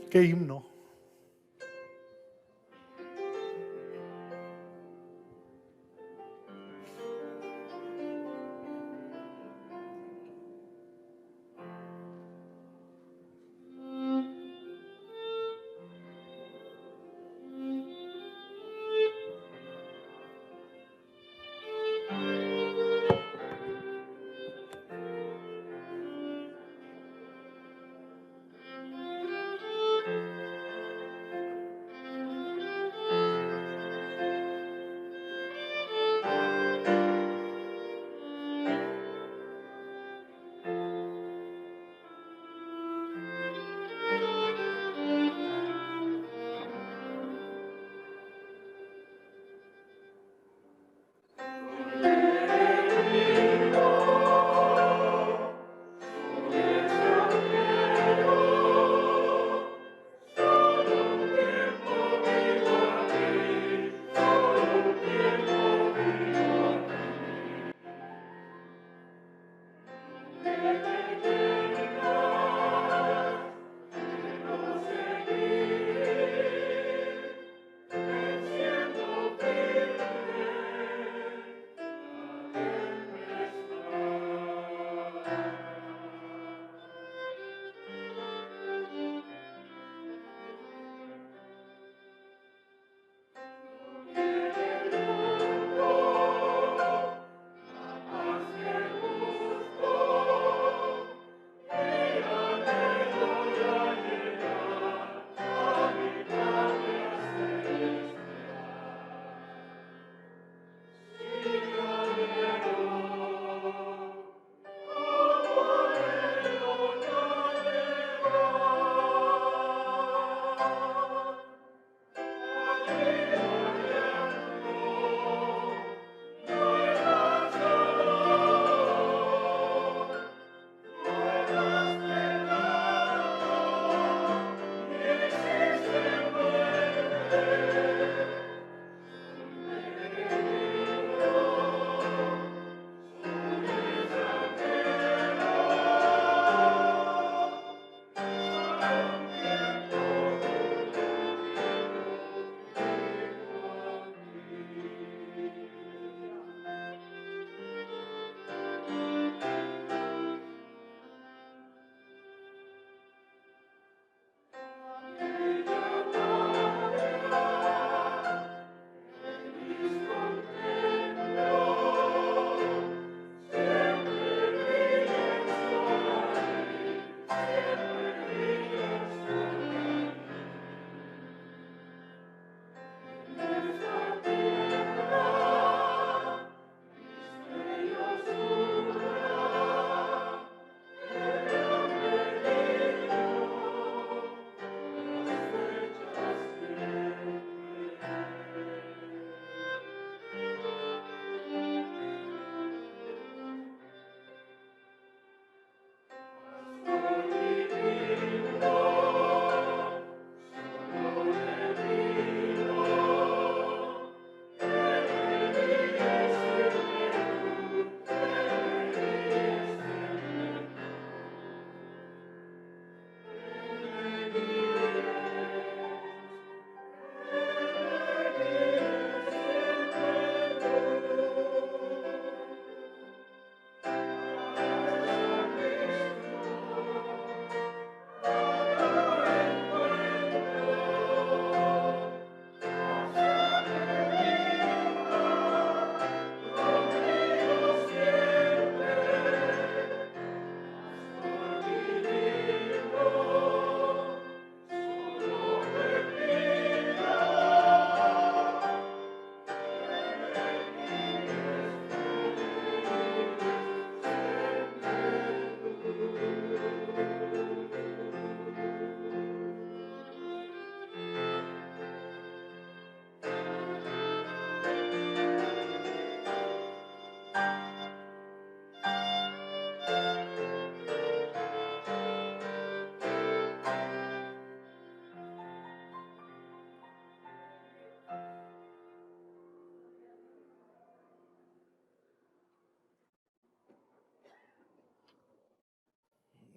Qué himno.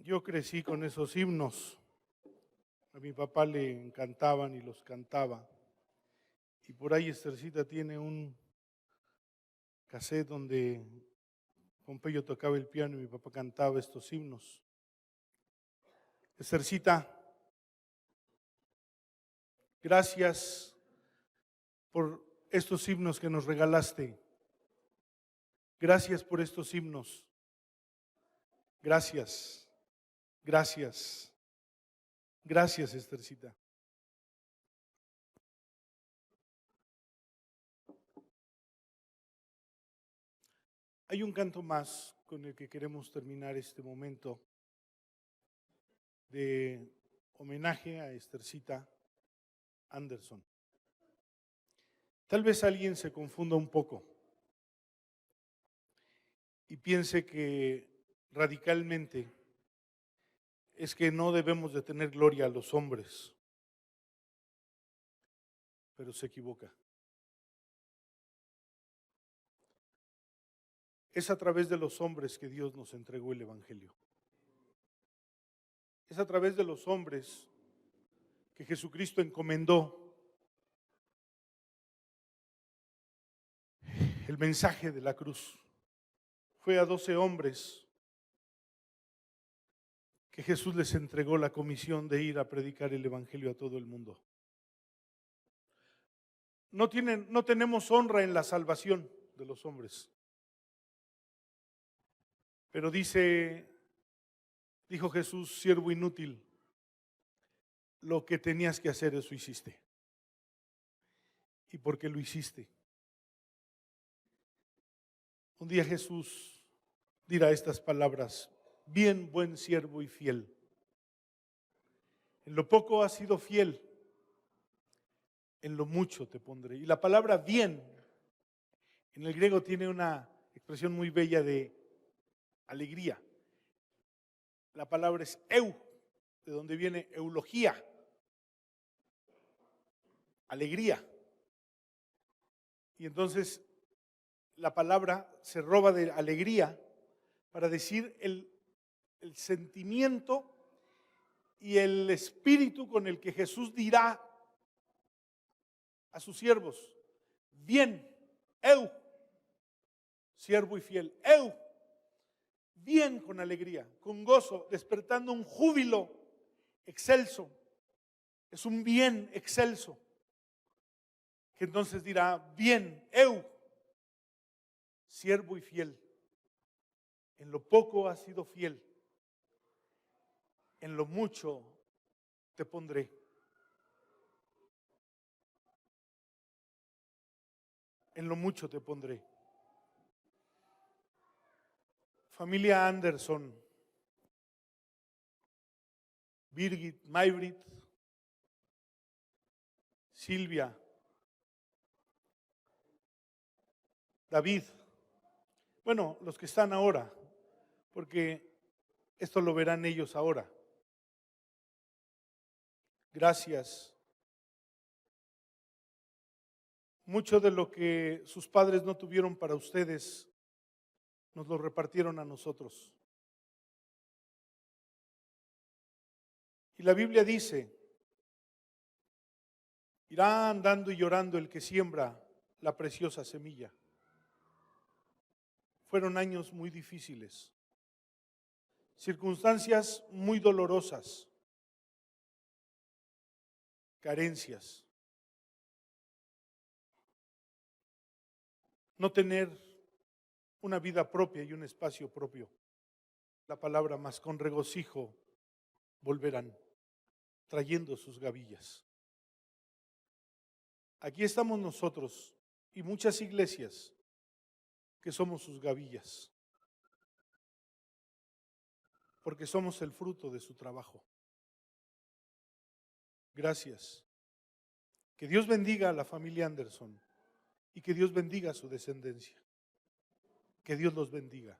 Yo crecí con esos himnos. A mi papá le encantaban y los cantaba. Y por ahí Estercita tiene un cassette donde Pompeyo tocaba el piano y mi papá cantaba estos himnos. Estercita, gracias por estos himnos que nos regalaste. Gracias por estos himnos. Gracias. Gracias. Gracias, Estercita. Hay un canto más con el que queremos terminar este momento de homenaje a Estercita Anderson. Tal vez alguien se confunda un poco y piense que radicalmente es que no debemos de tener gloria a los hombres, pero se equivoca. Es a través de los hombres que Dios nos entregó el Evangelio. Es a través de los hombres que Jesucristo encomendó el mensaje de la cruz. Fue a 12 hombres que Jesús les entregó la comisión de ir a predicar el Evangelio a todo el mundo. No tenemos honra en la salvación de los hombres. Pero dijo Jesús, siervo inútil, lo que tenías que hacer, eso hiciste. ¿Y por qué lo hiciste? Un día Jesús dirá estas palabras: bien, buen siervo y fiel. En lo poco has sido fiel, en lo mucho te pondré. Y la palabra bien, en el griego tiene una expresión muy bella de alegría. La palabra es eu, de donde viene eulogía. alegría. Y entonces la palabra se roba de alegría para decir el sentimiento y el espíritu con el que Jesús dirá a sus siervos: bien, eu, siervo y fiel, eu, bien, con alegría, con gozo, despertando un júbilo excelso. Es un bien excelso, que entonces dirá: bien, eu, siervo y fiel. En lo poco has sido fiel, en lo mucho te pondré. En lo mucho te pondré. Familia Anderson, Birgit, Maybrit, Silvia, David, bueno, los que están ahora, porque esto lo verán ellos ahora. Gracias. Mucho de lo que sus padres no tuvieron para ustedes, nos lo repartieron a nosotros. Y la Biblia dice: irá andando y llorando el que siembra la preciosa semilla. Fueron años muy difíciles, circunstancias muy dolorosas, carencias. No tener una vida propia y un espacio propio. La palabra más con regocijo volverán, trayendo sus gavillas. Aquí estamos nosotros y muchas iglesias que somos sus gavillas, porque somos el fruto de su trabajo. Gracias. Que Dios bendiga a la familia Anderson y que Dios bendiga a su descendencia. Que Dios los bendiga.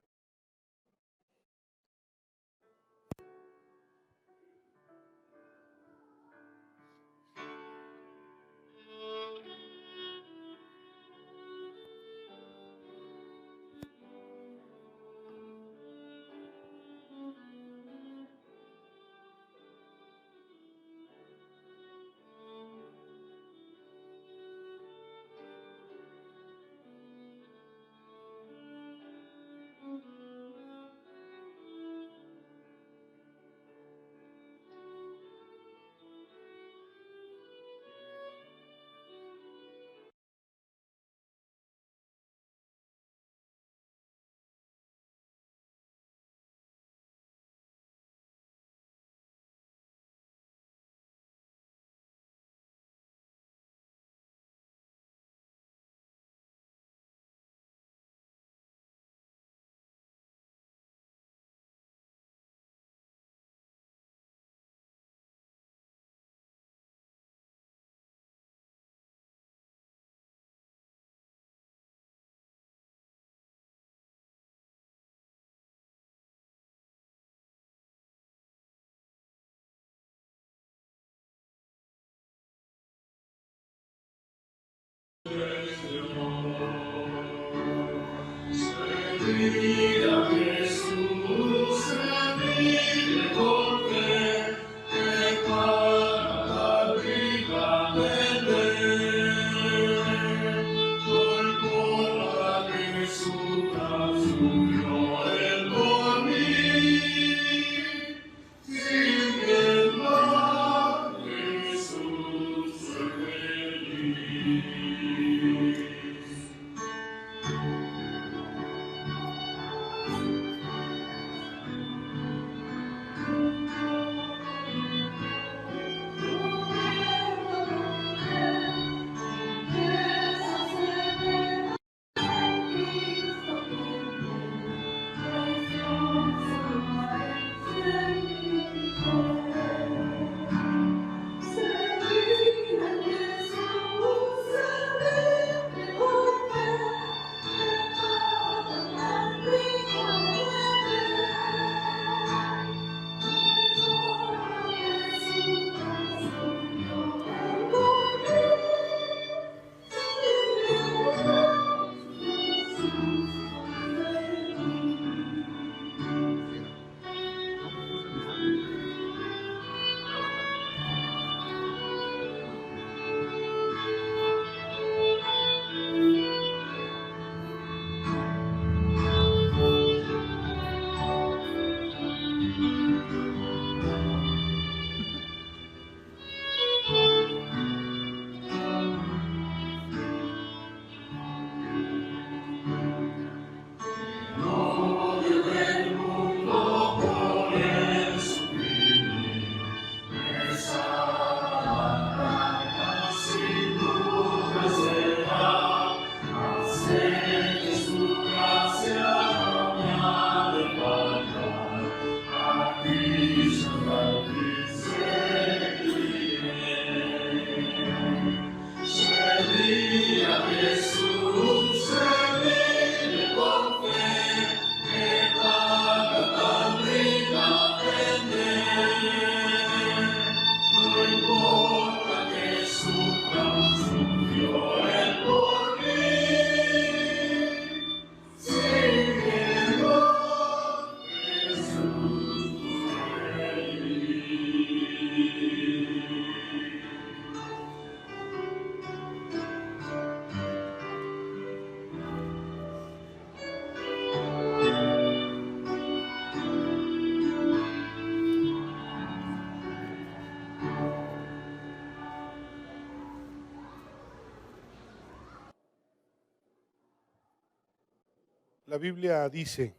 La Biblia dice,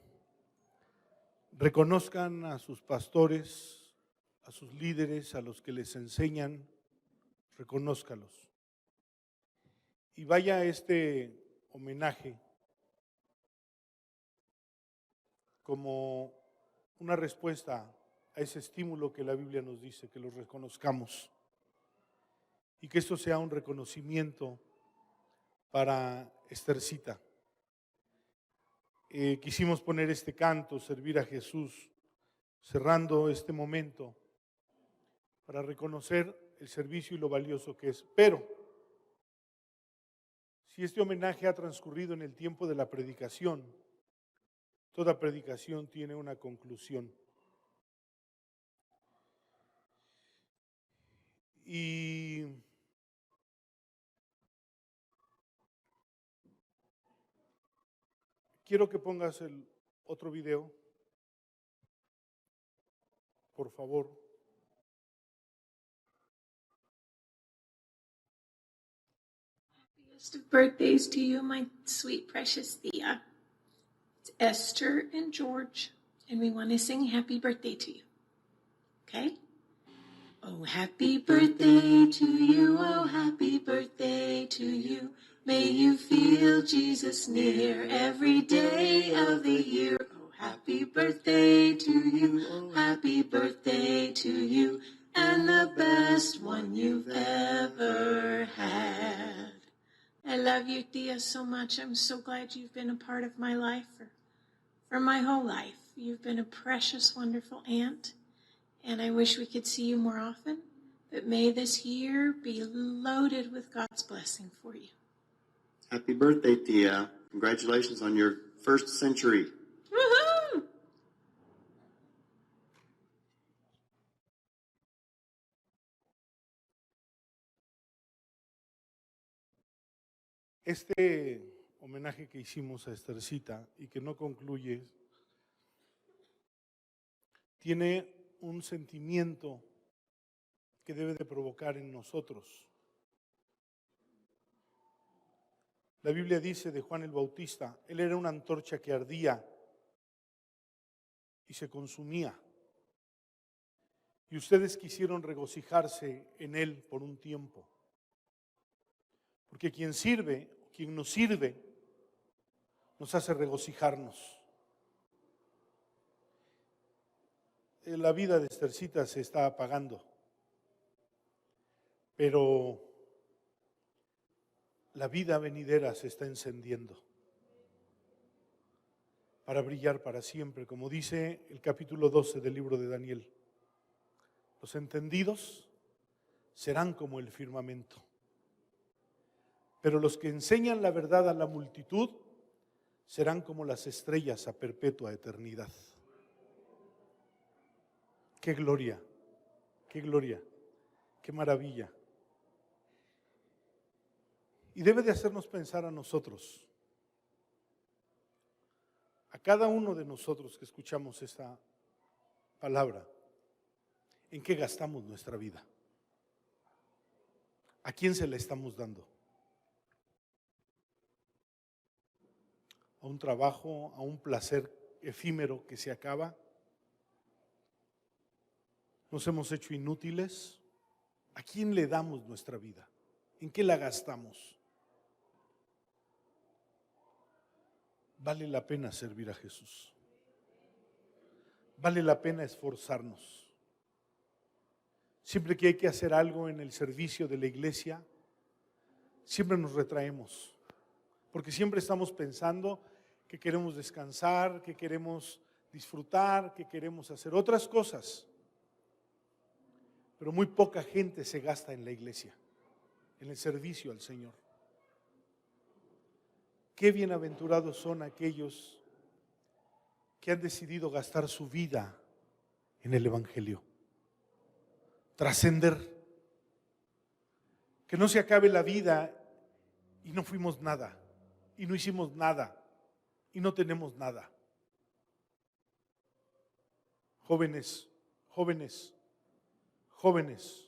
reconozcan a sus pastores, a sus líderes, a los que les enseñan, reconózcalos. Y vaya este homenaje como una respuesta a ese estímulo que la Biblia nos dice, que los reconozcamos. Y que esto sea un reconocimiento para Estercita. Quisimos poner este canto, Servir a Jesús, cerrando este momento para reconocer el servicio y lo valioso que es. Pero, si este homenaje ha transcurrido en el tiempo de la predicación, toda predicación tiene una conclusión. Y quiero que pongas el otro video, por favor. Happiest of birthdays to you, my sweet, precious Thea. It's Esther and George, and we want to sing happy birthday to you. Okay? Oh, happy birthday to you, oh, happy birthday to you. May you feel Jesus near every day of the year. Oh, happy birthday to you, oh, happy birthday to you, and the best one you've ever had. I love you, Thea, so much. I'm so glad you've been a part of my life for my whole life. You've been a precious, wonderful aunt, and I wish we could see you more often. But may this year be loaded with God's blessing for you. Happy birthday, Thea. Congratulations on your first century. Woohoo! Este homenaje que hicimos a Estercita y que no concluye, tiene un sentimiento que debe de provocar en nosotros. La Biblia dice de Juan el Bautista, él era una antorcha que ardía y se consumía. Y ustedes quisieron regocijarse en él por un tiempo. Porque quien sirve, quien nos sirve, nos hace regocijarnos. La vida de Estercita se está apagando, pero la vida venidera se está encendiendo para brillar para siempre, como dice el capítulo 12 del libro de Daniel. Los entendidos serán como el firmamento, pero los que enseñan la verdad a la multitud serán como las estrellas a perpetua eternidad. ¡Qué gloria! ¡Qué gloria! ¡Qué maravilla! Y debe de hacernos pensar a nosotros, a cada uno de nosotros que escuchamos esta palabra, ¿en qué gastamos nuestra vida? ¿A quién se la estamos dando? ¿A un trabajo, a un placer efímero que se acaba? ¿Nos hemos hecho inútiles? ¿A quién le damos nuestra vida? ¿En qué la gastamos? Vale la pena servir a Jesús. Vale la pena esforzarnos. Siempre que hay que hacer algo en el servicio de la iglesia, siempre nos retraemos. Porque siempre estamos pensando que queremos descansar, que queremos disfrutar, que queremos hacer otras cosas. Pero muy poca gente se gasta en la iglesia, en el servicio al Señor. Qué bienaventurados son aquellos que han decidido gastar su vida en el Evangelio. Trascender. Que no se acabe la vida y no fuimos nada, y no hicimos nada, y no tenemos nada. Jóvenes, jóvenes, jóvenes.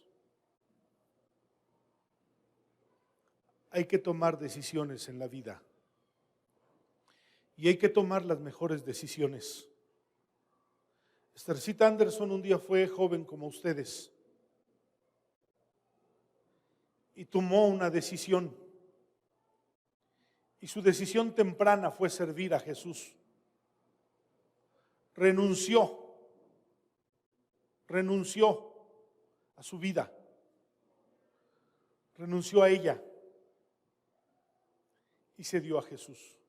Hay que tomar decisiones en la vida. y hay que tomar las mejores decisiones. Esthercita Anderson un día fue joven como ustedes y tomó una decisión. Y su decisión temprana fue servir a Jesús. Renunció a su vida, renunció a ella y se dio a Jesús.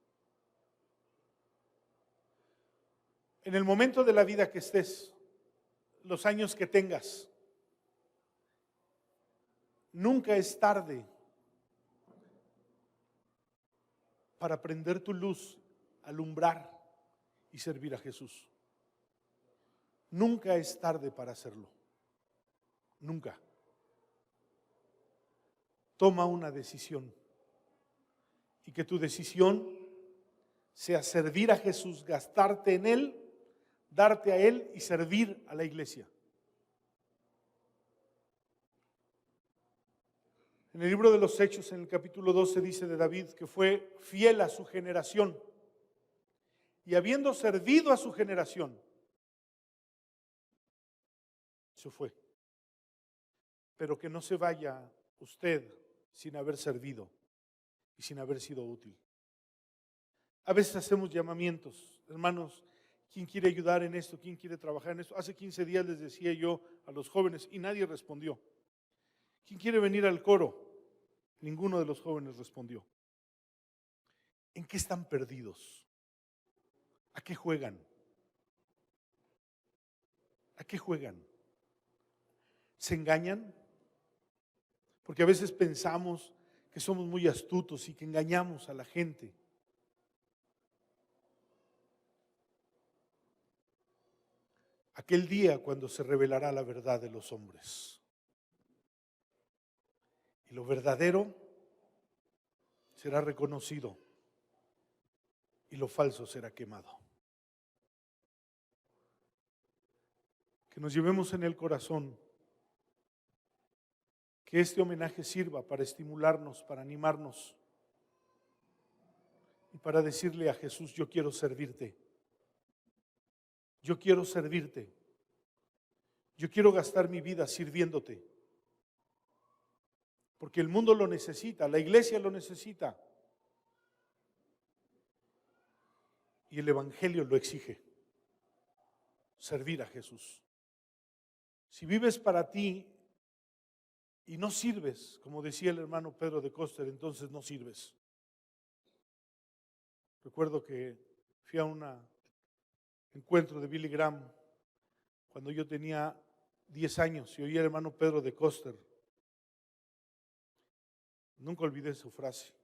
En el momento de la vida que estés, los años que tengas, nunca es tarde para prender tu luz, alumbrar y servir a Jesús. Nunca es tarde para hacerlo. Nunca. Toma una decisión y que tu decisión sea servir a Jesús, gastarte en Él, darte a Él y servir a la iglesia. En el libro de los Hechos, en el capítulo 12, dice de David que fue fiel a su generación y habiendo servido a su generación, se fue. Pero que no se vaya usted sin haber servido y sin haber sido útil. A veces hacemos llamamientos, hermanos, ¿quién quiere ayudar en esto? ¿Quién quiere trabajar en esto? Hace 15 días les decía yo a los jóvenes y nadie respondió. ¿Quién quiere venir al coro? Ninguno de los jóvenes respondió. ¿En qué están perdidos? ¿A qué juegan? ¿A qué juegan? ¿Se engañan? Porque a veces pensamos que somos muy astutos y que engañamos a la gente. Aquel día cuando se revelará la verdad de los hombres. Y lo verdadero será reconocido y lo falso será quemado. Que nos llevemos en el corazón que este homenaje sirva para estimularnos, para animarnos y para decirle a Jesús, yo quiero servirte. Yo quiero servirte. Yo quiero gastar mi vida sirviéndote. Porque el mundo lo necesita, la iglesia lo necesita. Y el evangelio lo exige. Servir a Jesús. Si vives para ti y no sirves, como decía el hermano Pedro de Coster, entonces no sirves. Recuerdo que fui a un encuentro de Billy Graham cuando yo tenía 10 años y oí al hermano Pedro de Coster. Nunca olvidé su frase.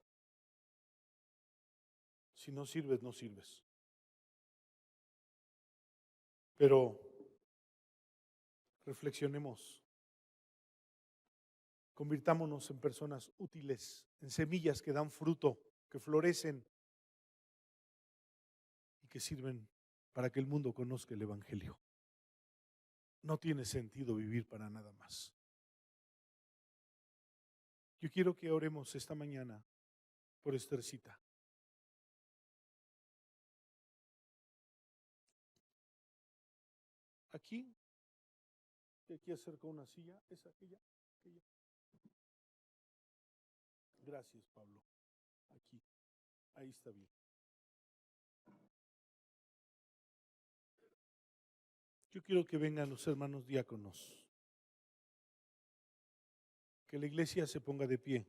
Si no sirves, no sirves. Pero reflexionemos. Convirtámonos en personas útiles, en semillas que dan fruto, que florecen y que sirven para que el mundo conozca el evangelio. No tiene sentido vivir para nada más. Yo quiero que oremos esta mañana por Esthercita. Aquí acerca una silla, es aquella. Gracias, Pablo. Aquí, ahí está bien. Yo quiero que vengan los hermanos diáconos. Que la iglesia se ponga de pie.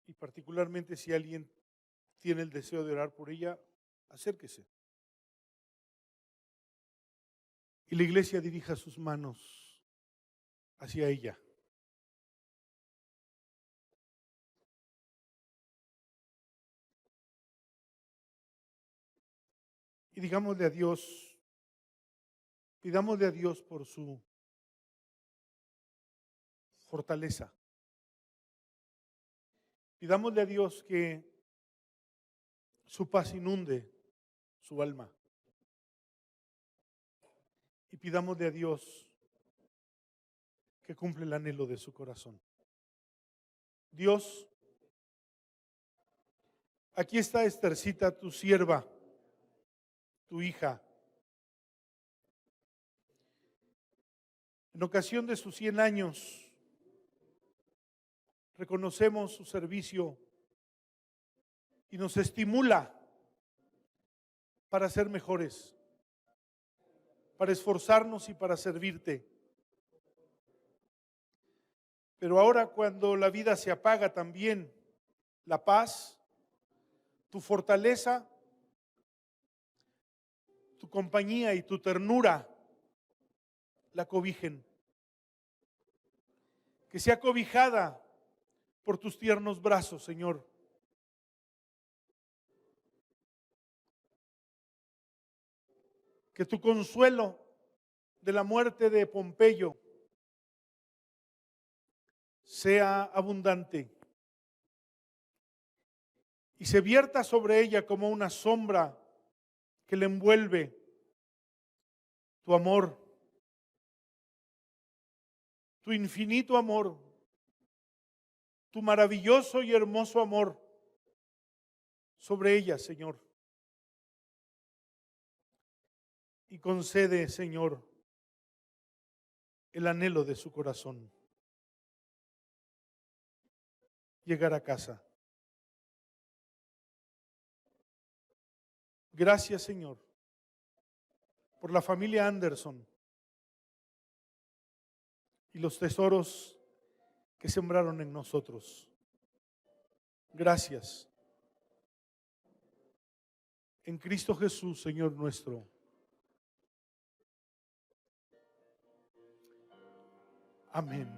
Y particularmente si alguien tiene el deseo de orar por ella, acérquese. Y la iglesia dirija sus manos hacia ella. Y digámosle a Dios, pidámosle a Dios por su fortaleza. Pidámosle a Dios que su paz inunde su alma. Y pidámosle a Dios que cumple el anhelo de su corazón. Dios, aquí está Estercita, tu sierva, tu hija. En ocasión de sus 100 años, reconocemos su servicio y nos estimula para ser mejores, para esforzarnos y para servirte. Pero ahora, cuando la vida se apaga también, la paz, tu fortaleza, tu compañía y tu ternura la cobijen. Que sea cobijada por tus tiernos brazos, Señor. Que tu consuelo de la muerte de Pompeyo sea abundante y se vierta sobre ella como una sombra que le envuelve tu amor, tu infinito amor, tu maravilloso y hermoso amor sobre ella, Señor. Y concede, Señor, el anhelo de su corazón: llegar a casa. Gracias, Señor, por la familia Anderson y los tesoros que sembraron en nosotros. Gracias. En Cristo Jesús, Señor nuestro. Amén.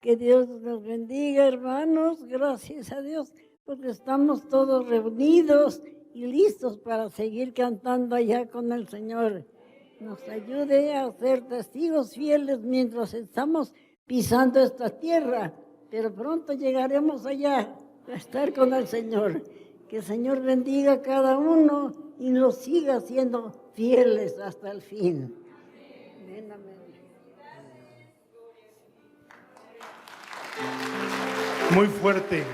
Que Dios nos bendiga, hermanos. Gracias a Dios, porque estamos todos reunidos y listos para seguir cantando allá con el Señor. Nos ayude a ser testigos fieles mientras estamos pisando esta tierra, pero pronto llegaremos allá a estar con el Señor. Que el Señor bendiga a cada uno y nos siga siendo fieles hasta el fin. Amén, amén. Muy fuerte.